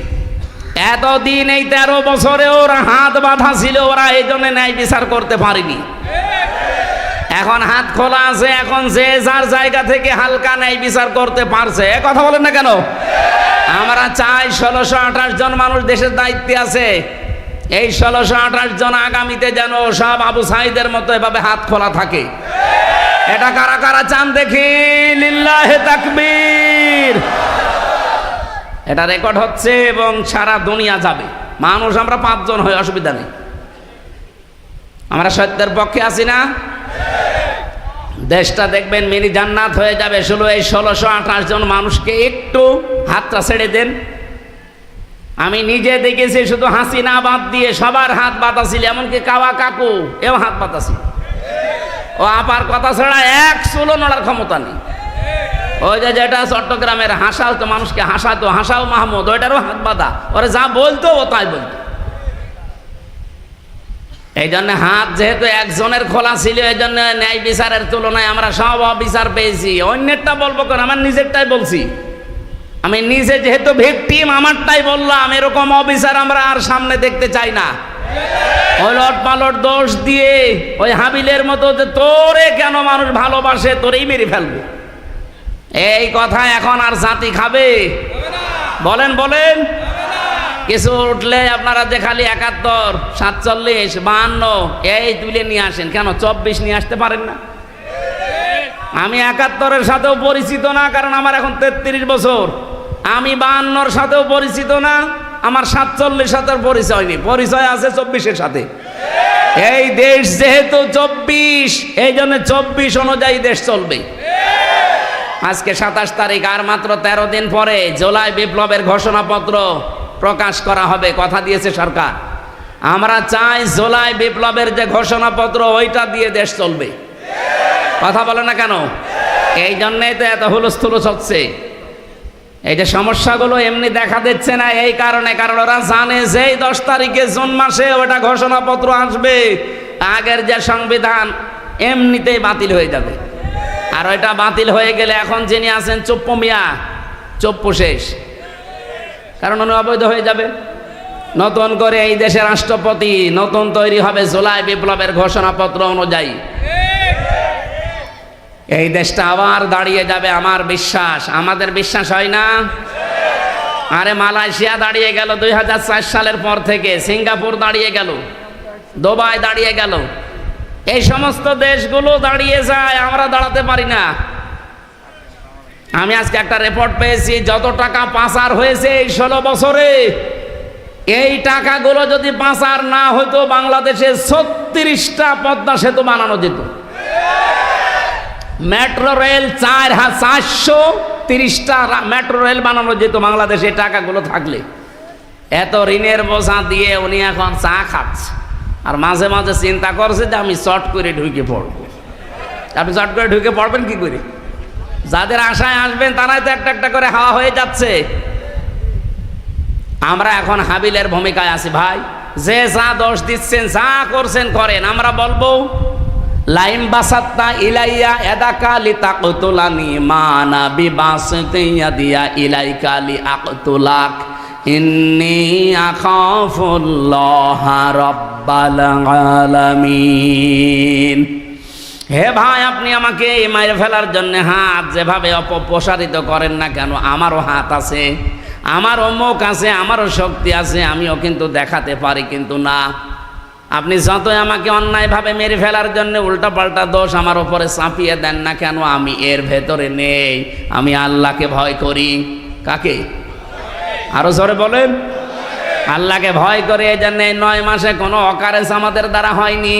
এতদিন এই 13 বছরে ওরা হাত বাঁধা ছিল, ওরা এই জন্য ন্যায় বিচার করতে পারেনি। এখন হাত খোলা আছে, এখন যে যার জায়গা থেকে হালকা ন্যায় বিচার করতে পারছে। এ কথা বলেন না কেন? আমরা চাই 1628 জন মানুষ দেশের দায়িত্বে আছে, এই 1628 জন আগামীতে যেন সব আবু সাঈদের মতো এভাবে হাত খোলা থাকে। এটা কারা কারা চান দেখি? লিল্লাহে তাকবীর। এটা রেকর্ড হচ্ছে এবং সারা দুনিয়া যাবে। মানুষ আমরা 5 জন হই, অসুবিধা নেই। আমরা সত্যের পক্ষে আছি না? দেশটা দেখবেন মিনি জান্নাত হয়ে যাবে। শুধু এই 1628 জন মানুষকে একটু হাতটা ছেড়ে দেন। আমি নিজে দেখেছি, শুধু হাসিনা বাদ দিয়ে সবার হাত বাঁধা ছিল, এমনকি কাওয়া কাকু এও হাত বাঁধা ছিল। ও আপার কথা ছাড়া এক চুলো নড়ার ক্ষমতা নেই। ওই যে যেটা চট্টগ্রামের হাসাও তো মানুষকে হাসাতো, হাসাও মাহমুদ, ওইটারও হাত বাঁধা, ওরা যা বলতো ও তাই বলতো। এই জন্য হাত যেহেতু একজনের খোলা ছিল, এই জন্য ন্যায় বিচারের তুলনায় আমরা সব অবিচার পেয়েছি। অন্যেরটা বলবো কেন, আমার নিজেরটাই বলছি। আমি নিজে যেহেতু ভিকটিম, আমারটাই বললাম। এরকম অবিচার আমরা আর সামনে দেখতে চাই না। ওলট পালট দোষ দিয়ে ওই হাবিলের মতো যে তোরে কেন মানুষ ভালোবাসে, তোরেই মেরে ফেলবো, এই কথা এখন আর জাতি খাবে? বলেন বলেন। কিছু উঠলে আপনারা যে খালি 71, 47, 52 এই তুলে নিয়ে আসেন, কেন 24 নিয়ে আসতে পারেন না? আমি 71-এর সাথেও পরিচিত না, কারণ আমার এখন 33 বছর। আমি 52-এর সাথেও পরিচিত না, আমার 47-এর সাথে পরিচয় নেই, পরিচয় আছে 24-এর সাথে। এই দেশ যেহেতু 24, এই জন্য 24 অনুযায়ী দেশ চলবে। আজকে 27 তারিখ, আর মাত্র 13 দিন পরে জুলাই বিপ্লবের ঘোষণাপত্র প্রকাশ করা হবে, কথা দিয়েছে সরকার। আমরা চাই জুলাই বিপ্লবের যে ঘোষণাপত্র ওইটা দিয়ে দেশ চলবে। কথা বলে না কেন? এই জন্যই তো এত হুলস্থুলুস হচ্ছে। এই যে সমস্যাগুলো এমনি দেখা দিচ্ছে না, এই কারণে, কারণ ওরা জানে যে 10 তারিখে জুন মাসে ওটা ঘোষণাপত্র আসবে, আগের যে সংবিধান এমনিতেই বাতিল হয়ে যাবে। আর ওইটা বাতিল হয়ে গেলে এখন যিনি আছেন চুপ্পু মিয়া, চপ্পু শেষ, কারণ উনি অবৈধ হয়ে যাবে। নতুন করে এই দেশের রাষ্ট্রপতি নতুন তৈরি হবে জুলাই বিপ্লবের ঘোষণাপত্র অনুযায়ী। এই দেশটা আবার দাঁড়িয়ে যাবে আমার বিশ্বাস। আমাদের বিশ্বাস হয় না? আরে মালয়েশিয়া দাঁড়িয়ে গেল 2004 সালের পর থেকে, সিঙ্গাপুর দাঁড়িয়ে গেল, দুবাই দাঁড়িয়ে গেল, এই সমস্ত দেশগুলো দাঁড়িয়ে যায়, আমরা দাঁড়াতে পারি না। আমি আজকে একটা রিপোর্ট পেয়েছি, যত টাকা পাচার হয়েছে এই 16 বছরে, এই টাকাগুলো যদি পাচার না হতো বাংলাদেশে 36টা পদ্মা সেতু বানানো যেত। মেট্রো রেল 430টা মেট্রো রেল বানানো যেত বাংলাদেশে টাকাগুলো থাকলে। এত ঋণের বোঝা দিয়ে উনি এখন চা খাচ্ছে, আর মাঝে মাঝে চিন্তা করছে যে আমি চট করে ঢুকে পড়বো। আপনি চট করে ঢুকে পড়বেন কি করে? যাদের আশায় আসবেন তারাই তো একটা একটা করে হাওয়া হয়ে যাচ্ছে। আমরা এখন হাবিলের ভূমিকায় আছি ভাই। যে যা দোষ দিচ্ছেন, যা করছেন করেন, আমরা বলবো লাইম বাসাত্তা ইলাইয়া এদাকা লিতাকতুলানি মানা বিবাসতি ইয়াদিয়া ইলাইকা লিআকতুলাক ইন্নী আখাফুল্লাহ রাব্বাল আলামিন। হে ভাই, আপনি আমাকে মেরে ফেলার জন্য হাত যেভাবে অপপ্রসারিত করেন না কেন, আমারও হাত আছে, আমারও মুখ আছে, আমারও শক্তি আছে, আমিও কিন্তু দেখাতে পারি, কিন্তু না, আপনি যতই আমাকে অন্যায়ভাবে মেরে ফেলার জন্য উল্টাপাল্টা দোষ আমার উপরে চাপিয়ে দেন না কেন, আমি এর ভেতরে নেই। আমি আল্লাহকে ভয় করি। কাকে? আরো জোরে বলেন। আল্লাহকে ভয় করে। এই জন্য 9 মাসে কোনো অকারেন্স আমাদের দ্বারা হয়নি,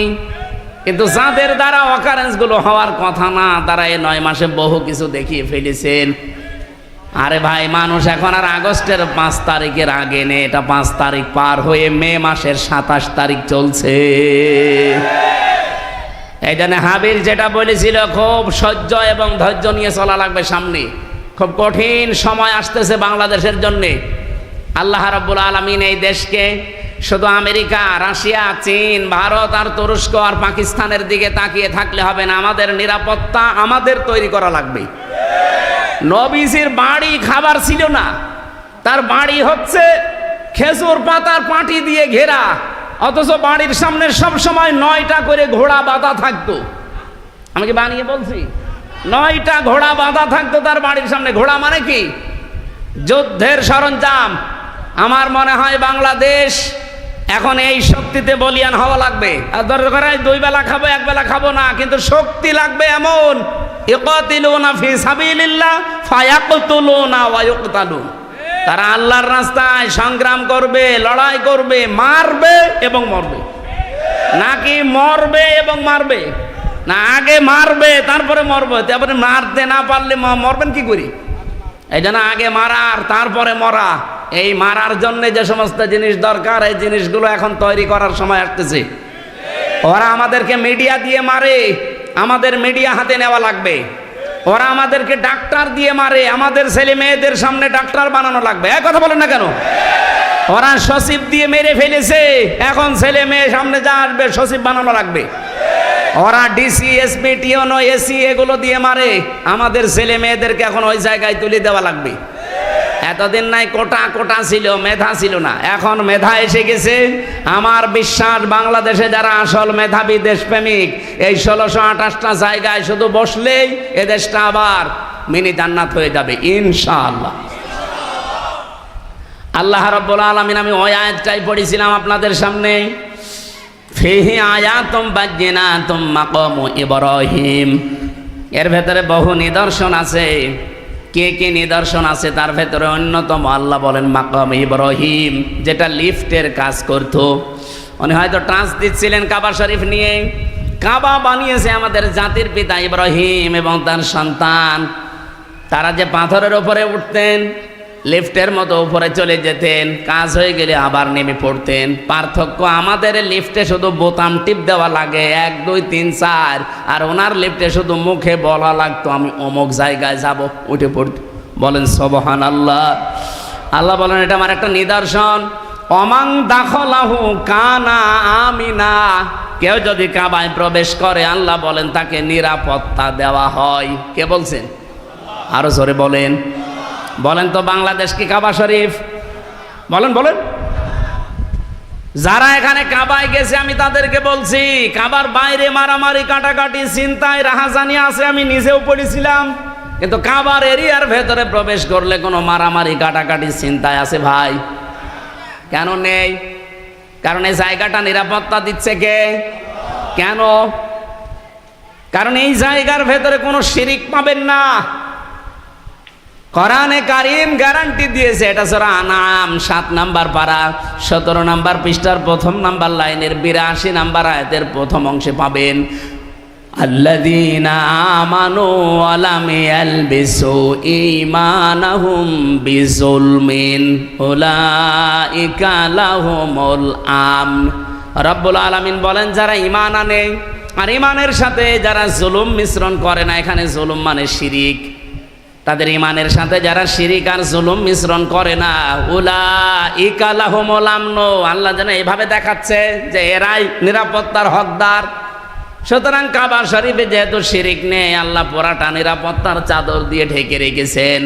কিন্তু যাদের দ্বারা অকারেন্সগুলো হওয়ার কথা না, তারা এই 9 মাসে বহু কিছু দেখিয়ে ফেলেছেন। আরে ভাই, মানুষ এখন আর আগস্টের 5 তারিখের আগে নেই, এটা 5 তারিখ পার হয়ে মে মাসের 27 তারিখ চলছে। এই জন্য হাবিল যেটা বলেছিল, খুব সহ্য এবং ধৈর্য নিয়ে চলা লাগবে সামনে। খুব কঠিন সময় আসতেছে বাংলাদেশের জন্যে। আল্লাহ রাব্বুল আলামিন এই দেশকে শুধু আমেরিকা, রাশিয়া, চীন, ভারত আর তুরস্ক আর পাকিস্তানের দিকে তাকিয়ে থাকলে হবে না। আমাদের নিরাপত্তা আমাদের তৈরি করা লাগবে। নবীজির বাড়ি খাবার ছিল না, তার বাড়ি হচ্ছে খেজুর পাতার পাটি দিয়ে ঘেরা, অথচ বাড়ির সামনে সব সময় 9টা করে ঘোড়া বাঁধা থাকতো। আমি কি বানিয়ে বলছি? 9টা ঘোড়া বাঁধা থাকতো তার বাড়ির সামনে। ঘোড়া মানে কি? যুদ্ধের সরঞ্জাম। আমার মনে হয় বাংলাদেশ এখন এই শক্তিতে বলিয়ান হওয়া লাগবে। আর দরকার 2 বেলা খাবো, 1 বেলা খাবো না, কিন্তু শক্তি লাগবে এমন, ইকাতিলুনা ফি সাবিলিল্লাহ ফায়াকতুলুনা ওয়া ইউকতালুন। তারা আল্লাহর রাস্তায় সংগ্রাম করবে, লড়াই করবে, মারবে এবং মরবে। নাকি মরবে এবং মারবে না, আগে মারবে তারপরে মরবে। তারপরে মারতে না পারলে মরবেন কি করি? এই জন্য আগে মারার তারপরে মরা। এই মারার জন্য যে সমস্ত জিনিস দরকার, এই জিনিসগুলো এখন তৈরি করার সময় আসতেছে। ওরা আমাদেরকে মিডিয়া দিয়ে মারে, আমাদের মিডিয়া হাতে নেওয়া লাগবে। ওরা আমাদেরকে ডাক্তার দিয়ে মারে, আমাদের ছেলে মেয়েদের সামনে ডাক্তার বানানো লাগবে। এক কথা বলেন না কেন? ওরা সচিব দিয়ে মেরে ফেলেছে, এখন ছেলে মেয়ে সামনে যা আসবে সচিব বানানো লাগবে। ওরা ডিসি, এসপি, টিওনো, এসি এগুলো দিয়ে মারে, আমাদের ছেলে মেয়েদেরকে এখন ওই জায়গায় তুলে দেওয়া লাগবে। এতদিন নাই কোটা কোটা ছিল, মেধা ছিল না, এখন মেধা এসে গেছে। আমার বিশ্বাস বাংলাদেশে যারা আসল মেধাবী দেশপ্রেমিক, এই 1628টা জায়গায় শুধু বসলেই এ দেশটা আবার মিনি জান্নাত হয়ে যাবে ইনশাআল্লাহ। আল্লাহ রাব্বুল আলামিন, আমি ওই আয়াতটাই পড়েছিলাম আপনাদের সামনে, ফিহি আয়াতুম বাজ্জিনাতুম মাকামু ইব্রাহিম। এর ভেতরে বহু নিদর্শন আছে। কে কে নিদর্শন আছে তার ভেতরে অন্যতম আল্লাহ বলেন মাকাম ইব্রাহিম, যেটা লিফটের কাজ করতো। উনি হয়তো টাচ দিচ্ছিলেন কাবা শরীফ নিয়ে। কাবা বানিয়েছে আমাদের জাতির পিতা ইব্রাহিম এবং তার সন্তান। তারা যে পাথরের উপরে উঠতেন, লিফটের মতো উপরে চলে যেতেন, কাজ হয়ে গেলে আবার নেমে পড়তেন। পার্থক্য, আমাদের লিফটে শুধু বোতাম টিপ দেওয়া লাগে 1 2 3 4, আর ওনার লিফটে শুধু মুখে বলা লাগতো আমি অমুক জায়গায় যাব, উঠে পড়তে। বলেন সুবহানাল্লাহ। আল্লাহ বলেন এটা আমার একটা নিদর্শন। অমাং দাখলাহু কানা আমিনা। কেউ যদি কাবায় প্রবেশ করে আল্লাহ বলেন তাকে নিরাপত্তা দেওয়া হয়। কে বলছেন? আরো জোরে বলেন। বলেন তো বাংলাদেশ কি কাবা শরীফ? বলেন বলেন। যারা এখানে কাবায় গেছে আমি তাদেরকে বলছি, কাবার বাইরে মারামারি কাটাকাটি চিন্তায় রাহাজানি আছে, আমি নিজেও পড়েছিলাম। কিন্তু কাবার এরিয়ার ভেতরে প্রবেশ করলে কোনো মারামারি কাটাকাটি চিন্তায় আছে ভাই? কেন নেই? কারণ এই জায়গাটা নিরাপত্তা দিচ্ছে কে? কেন? কারণ এই জায়গার ভেতরে কোনো শিরিক পাবেন না। কোরআনে কারীম গ্যারান্টি দিয়েছে, এটা সূরা আনআম ৭ নাম্বার পারা ১৭ নাম্বার পৃষ্ঠার প্রথম নাম্বার লাইনের ৮২ নাম্বার আয়াতের প্রথম অংশে পাবেন, আল্লাযীনা আমানু ওয়া লাম ইয়ালবিসু ঈমানাহুম বিযুলমিন উলাইকা লাহুমুল আমন। রব্বুল আলামিন বলেন, যারা ঈমান আনে আর ঈমানের সাথে যারা জুলুম মিশ্রণ করে না, এখানে জুলুম মানে শিরিক, তাদের ঈমানের সাথে যারা শিরিক আর জুলুম মিশ্রণ করে না, উলাইকা লাহুমুল আমন, আল্লাহ যেন এভাবে দেখাচ্ছে যে এরাই নিরাপত্তার হকদার। সুতরাং কাবা শরীফে যেহেতু শিরিক নেই, আল্লাহ পুরাটা নিরাপত্তার চাদর দিয়ে ঢেকে রেখেছেন।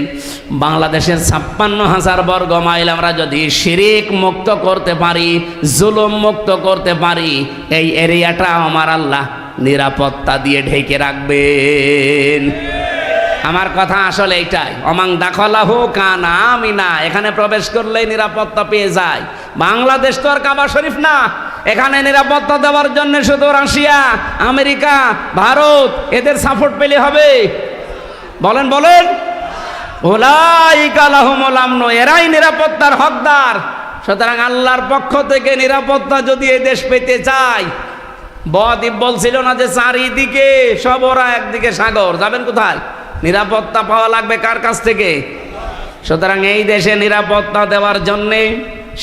বাংলাদেশের ৫৬,০০০ বর্গ মাইল আমরা যদি শিরিক মুক্ত করতে পারি, জুলুম মুক্ত করতে পারি, এই এরিয়াটা আমার আল্লাহ নিরাপত্তা দিয়ে ঢেকে রাখবেন। আমার কথা আসলে এইটাই, অমাং দাখলাহু কানা আমিনা, এখানে প্রবেশ করলেই নিরাপত্তা পেয়ে যায়। বাংলাদেশ তো আর কাবা শরীফ না, এখানে নিরাপত্তা দেওয়ার জন্য শুধু রাশিয়া, আমেরিকা, ভারত এদের সাপোর্ট পেলে হবে? বলেন বলেন। উলাইকা লাহুমুল আমন, এরাই নিরাপত্তার হকদার। সুতরাং আল্লাহর পক্ষ থেকে নিরাপত্তা যদি এই দেশ পেতে চায়, বদ্বীপ বলছিল না যে চারিদিকে সব ওরা, একদিকে সাগর, যাবেন কোথায়? নিরাপত্তা পাওয়া লাগবে কার কাছ থেকে? সুতরাং এই দেশে নিরাপত্তা দেওয়ার জন্যে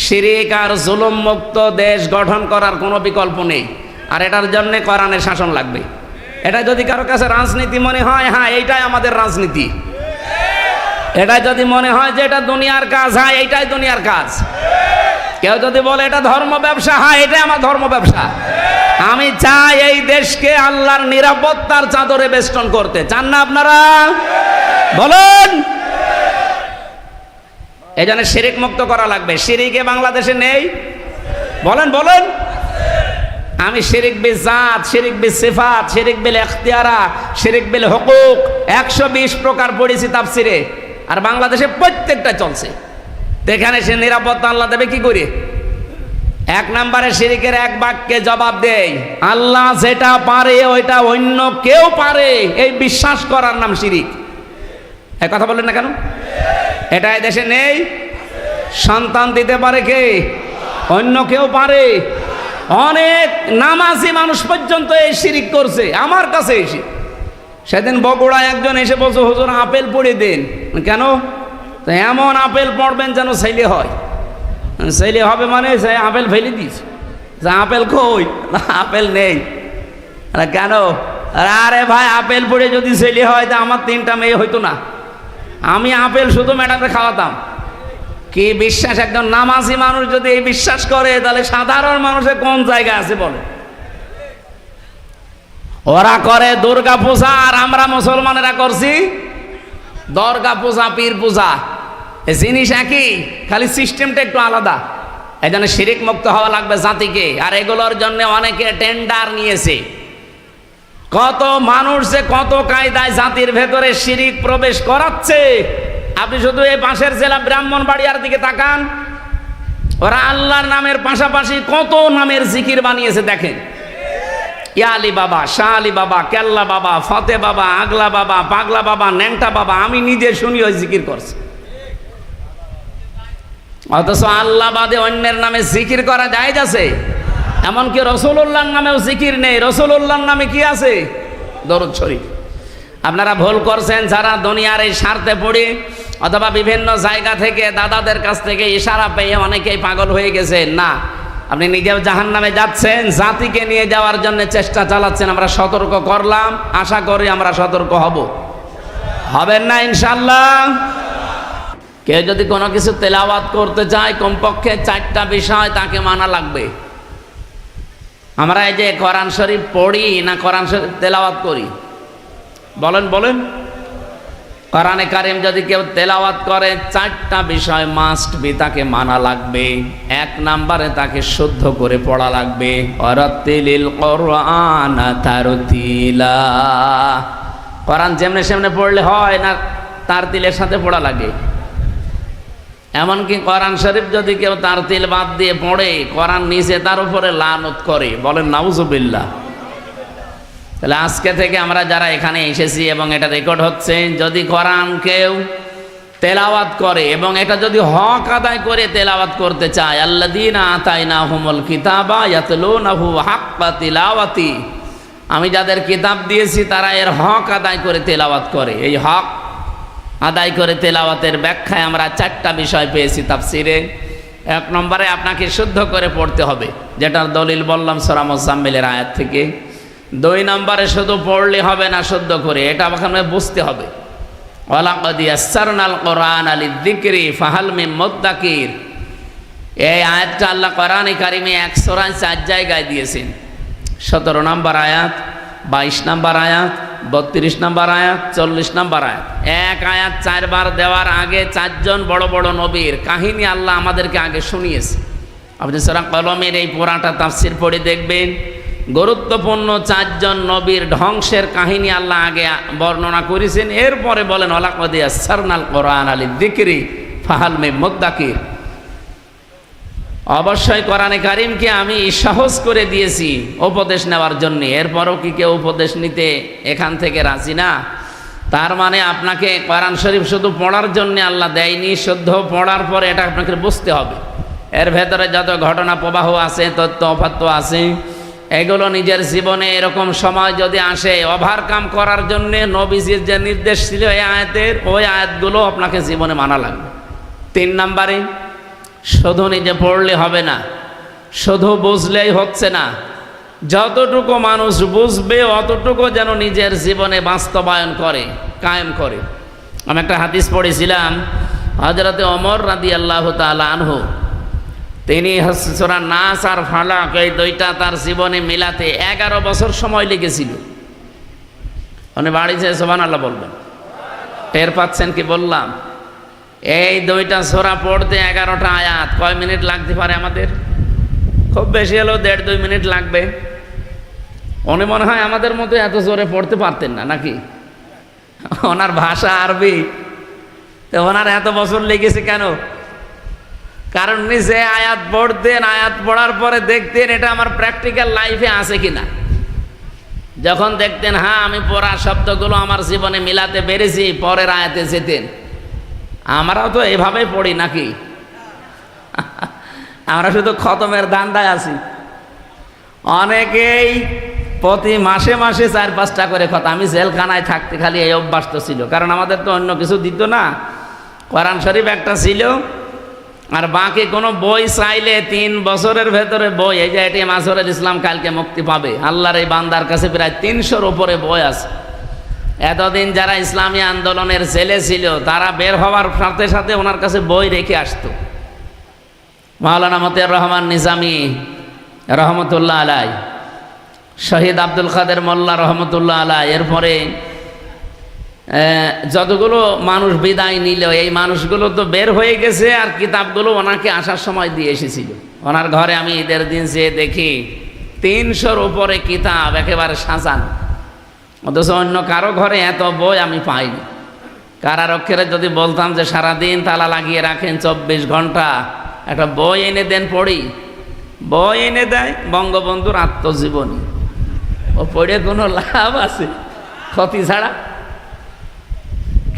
শিরিক আর জুলুম মুক্ত দেশ গঠন করার কোনো বিকল্প নেই। আর এটার জন্য কোরআনের শাসন লাগবে। এটা যদি কারো কাছে রাজনীতি মনে হয়, হ্যাঁ এইটাই আমাদের রাজনীতি। এটা যদি মনে হয় যে এটা দুনিয়ার কাজ, হ্যাঁ এইটাই দুনিয়ার কাজ। কেউ যদি বলে এটা ধর্ম ব্যবসা, হ্যাঁ এটাই আমার ধর্ম ব্যবসা। আমি চাই এই দেশকে আল্লাহর নিরাপত্তার চাদরে বেষ্টন করতে। চান না আপনারা? বলেন। এই জন্য শিরিক মুক্ত করা লাগবে। শিরিকে বাংলাদেশে নেই? বলেন বলেন। আমি শিরিক বিল জাত, শিরিক বিল সিফাত, শিরিক বিল ইখতিয়ারা, শিরিক বিল হুকুক ১২০ প্রকার পড়েছি তাফসিরে, আর বাংলাদেশে প্রত্যেকটা চলছে। তো এখানে সে নিরাপত্তা আল্লাহ দেবে কি করে? ১ নম্বরে শিরিকের এক বাক্যে জবাব দেয়, আল্লাহ যেটা পারে ওইটা অন্য কেউ পারে, এই বিশ্বাস করার নাম শিরিক। এই কথা বলেন না কেন? এটা এই দেশে নেই? সন্তান দিতে পারে কে? অন্য কেউ পারে? অনেক নামাজি মানুষ পর্যন্ত এই শিরিক করছে আমার কাছে এসে। সেদিন বগুড়ায় একজন এসে বলছে, হুজুর আপেল পড়ে দেন। কেন? তো এমন আপেল পড়বেন যেন ছেলে হয়। ছেলে হবে মানে সে আপেল ফেলে দিস, আপেল কই? আপেল নেই। কেন? আরে ভাই আপেল পড়ে যদি ছেলে হয় তা আমার 3টা মেয়ে হইতো না। আমি আপেল শুধু ম্যাডামে খাওয়াতাম। কি বিশ্বাস! একজন নামাজি মানুষ যদি এই বিশ্বাস করে, তাহলে সাধারণ মানুষের কোন জায়গা আছে বলে? ওরা করে দুর্গা পূজা, আর আমরা মুসলমানেরা করছি দরগা পূজা, পীর পূজা। জিনিস একই, খালি সিস্টেমটা একটু আলাদা। এই জন্য শিরিক মুক্ত হওয়া লাগবে জাতিকে। আর এগুলোর জন্য অনেকে টেন্ডার নিয়েছে। কত মানুষ যে কত কায়দায় জাতির ভেতরে শিরিক প্রবেশ করাচ্ছে। আপনি শুধু এই পাশের জেলা ব্রাহ্মণবাড়িয়ার দিকে তাকান, ওরা আল্লাহর নামের পাশাপাশি কত নামের জিকির বানিয়েছে দেখেন। ইয়া আলী বাবা, শাহ আলী বাবা, কেল্লা বাবা, ফতে বাবা, আগলা বাবা, পাগলা বাবা, ন্যাংটা বাবা, আমি নিজে শুনি ওই জিকির করছে। অথচ আল্লাহ বাদে অন্যের নামে জিকির করা জায়েজ আছে? এমনকি রাসূলুল্লাহর নামেও জিকির নেই। রাসূলুল্লাহর নামে কি আছে? দরুদ শরীফ। আপনারা ভুল করছেন যারা দুনিয়ার এই স্বার্থে পড়ে অথবা বিভিন্ন জায়গা থেকে দাদাদের কাছ থেকে ইশারা পেয়ে অনেকেই পাগল হয়ে গেছেন। না, আপনি নিজেও জাহান্নামে যাচ্ছেন, জাতিকে নিয়ে যাওয়ার জন্য চেষ্টা চালাচ্ছেন। আমরা সতর্ক করলাম, আশা করি আমরা সতর্ক হবেন না ইনশাআল্লাহ। কেউ যদি কোনো কিছু তেলাওয়াত করতে চায়, কমপক্ষে 4টা বিষয় তাকে মানা লাগবে। আমরা এই যে কোরআন শরীফ পড়ি না কোরআন শরীফ তেলাওয়াত করি? বলেন বলেন। কোরআনে কারিম যদি কেউ তেলাওয়াত করে 4টা বিষয় মাস্ট বি, তাকে মানা লাগবে। 1 নম্বরে তাকে শুদ্ধ করে পড়া লাগবে, ওয়ারাতিলিল কোরআনা তারতিলা। কোরআন যেমনে সেমনে পড়লে হয় না, তারতিলের সাথে পড়া লাগে। এমনকি কোরআন শরীফ যদি কেউ তারতিল বাদ দিয়ে পড়ে, কোরআন নিচে তার উপরে লানত করে, বলেন নাউজুবিল্লাহ। তাহলে আজকে থেকে আমরা যারা এখানে এসেছি এবং এটা রেকর্ড হচ্ছে, যদি কোরআন কেউ তেলাওয়াত করে এবং এটা যদি হক আদায় করে তেলাওয়াত করতে চায়, আল্লাযীনা আতাইনাহুমুল কিতাবা ইয়াতলুনাহু হাক্কা তিলাওয়াতি, আমি যাদের কিতাব দিয়েছি তারা এর হক আদায় করে তেলাওয়াত করে। এই হক আদায় করে তেলাওয়াতের ব্যাখ্যায় আমরা 4টা বিষয় পেয়েছি তাফসিরে। 1 নম্বরে আপনাকে শুদ্ধ করে পড়তে হবে, যেটার দলিল বললাম সূরা মুজাম্মিলের আয়াত থেকে। 2 নম্বরে শুধু পড়লে হবে না, শুদ্ধ করে এটা আমাকে বুঝতে হবে। ওয়ালাকাদ ইয়াসসারনাল কোরআনা লিযিকরি ফাহাল মিন মুদ্দাকির, এই আয়াতটা আল্লাহ কোরআনে কারিমে 1 সূরায় 4 জায়গায় দিয়েছেন। 17 নম্বর আয়াত, 22 নম্বর আয়াত, 32 নম্বর আয়াত, 40 নম্বর আয়াত। এক আয়াত 4 বার দেওয়ার আগে 4 জন বড় বড় নবীর কাহিনী আল্লাহ আমাদেরকে আগে শুনিয়েছে। আপনি সূরা কলমের এই পুরাটা তাফসির পড়ে দেখবেন, গুরুত্বপূর্ণ 4 জন নবীর ধ্বংসের কাহিনী আল্লাহ আগে বর্ণনা করেছেন। এরপরে বলেন ওয়ালাকাদ ইয়াসসারনাল কোরআনা লিযিকরি ফাহাল মিন মুদ্দাকির। অবশ্যই কোরআনে কারিমকে আমি সহজ করে দিয়েছি উপদেশ নেওয়ার জন্য। এরপরও কি কেউ উপদেশ নিতে এখান থেকে রাজি না? তার মানে আপনাকে কোরআন শরীফ শুধু পড়ার জন্য আল্লাহ দেয়নি, শুদ্ধ পড়ার পরে এটা আপনাকে বুঝতে হবে। এর ভেতরে যত ঘটনা প্রবাহ আছে, তথ্য অপাত্য আছে, এগুলো নিজের জীবনে এরকম সময় যদি আসে, ওভারকাম করার জন্য নবীজির যে নির্দেশ ছিল এই আয়াতের, ওই আয়াতগুলো আপনাকে জীবনে মানা লাগবে। 3 নম্বরে, শুধু নিজে পড়লে হবে না, শুধু বুঝলেই হচ্ছে না, যতটুকু মানুষ বুঝবে অতটুকু যেন নিজের জীবনে বাস্তবায়ন করে, কায়েম করে। আমি একটা হাদিস পড়েছিলাম, হযরতে ওমর রাদিয়াল্লাহু তাআলা আনহু, তিনি সূরা নাস আর ফালাক এই 2টা তার জীবনে মিলাতে 11 বছর সময় লেগেছিল। উনি বাড়িতে সুবহানাল্লাহ বলবেন, টের পাচ্ছেন কি বললাম? এই 2টা সূরা পড়তে 11টা আয়াত, কয় মিনিট লাগতে পারে আমাদের? খুব বেশি হলেও 1.5-2 মিনিট লাগবে। উনি মনে হয় আমাদের মতো এত জোরে পড়তে পারতেন না, নাকি? ওনার ভাষা আরবি, তো ওনার এত বছর লেগেছে কেন? কারণ নিজে আয়াত পড়তেন, আয়াত পড়ার পরে দেখতেন এটা আমার প্র্যাকটিক্যাল লাইফে আছে কিনা। যখন দেখতেন হ্যাঁ আমি পড়া শব্দগুলো আমার জীবনে মিলাতে পেরেছি, পরের আয়াতে যেতেন। আমরাও তো এভাবেই পড়ি নাকি? আমরা শুধু খতমের ধান্দায় আছি। অনেকেই প্রতি মাসে মাসে 4-5টা করে খতম। আমি জেলখানায় থাকতে খালি এই অভ্যাস তো ছিল, কারণ আমাদের তো অন্য কিছু দিত না। কোরআন শরীফ একটা ছিল, আর বাকি কোনো বই চাইলে 3 বছরের ভেতরে বই, এই যে এটি মাজহারুল ইসলাম কালকে মুক্তি পাবে, আল্লাহর এই বান্দার কাছে প্রায় 300-র উপরে বই আছে। এতদিন যারা ইসলামী আন্দোলনের জেলে ছিল তারা বের হওয়ার সাথে সাথে ওনার কাছে বই রেখে আসতো। মাওলানা মতিয়ার রহমান নিজামী রহমতুল্লাহ আলাই, শহীদ আব্দুল কাদের মোল্লা রহমতুল্লাহ আলাই, এরপরে যতগুলো মানুষ বিদায় নিল, এই মানুষগুলো তো বের হয়ে গেছে, আর কিতাবগুলো ওনাকে আসার সময় দিয়ে এসেছিল। ওনার ঘরে আমি ঈদের দিন যেয়ে দেখি 300-র উপরে কিতাব একেবারে সাজানো, অথচ অন্য কারো ঘরে এত বই আমি পাইনি। কারারক্ষীরা যদি বলতাম যে সারাদিন তালা লাগিয়ে রাখেন 24 ঘন্টা, একটা বই এনে দেন পড়ি, বই এনে দেয় বঙ্গবন্ধুর আত্মজীবনী। ও পড়ে কোনো লাভ আছে? ক্ষতি ছাড়া।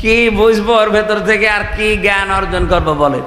কি বুঝবো ওর ভেতর থেকে, আর কি জ্ঞান অর্জন করবো বলে?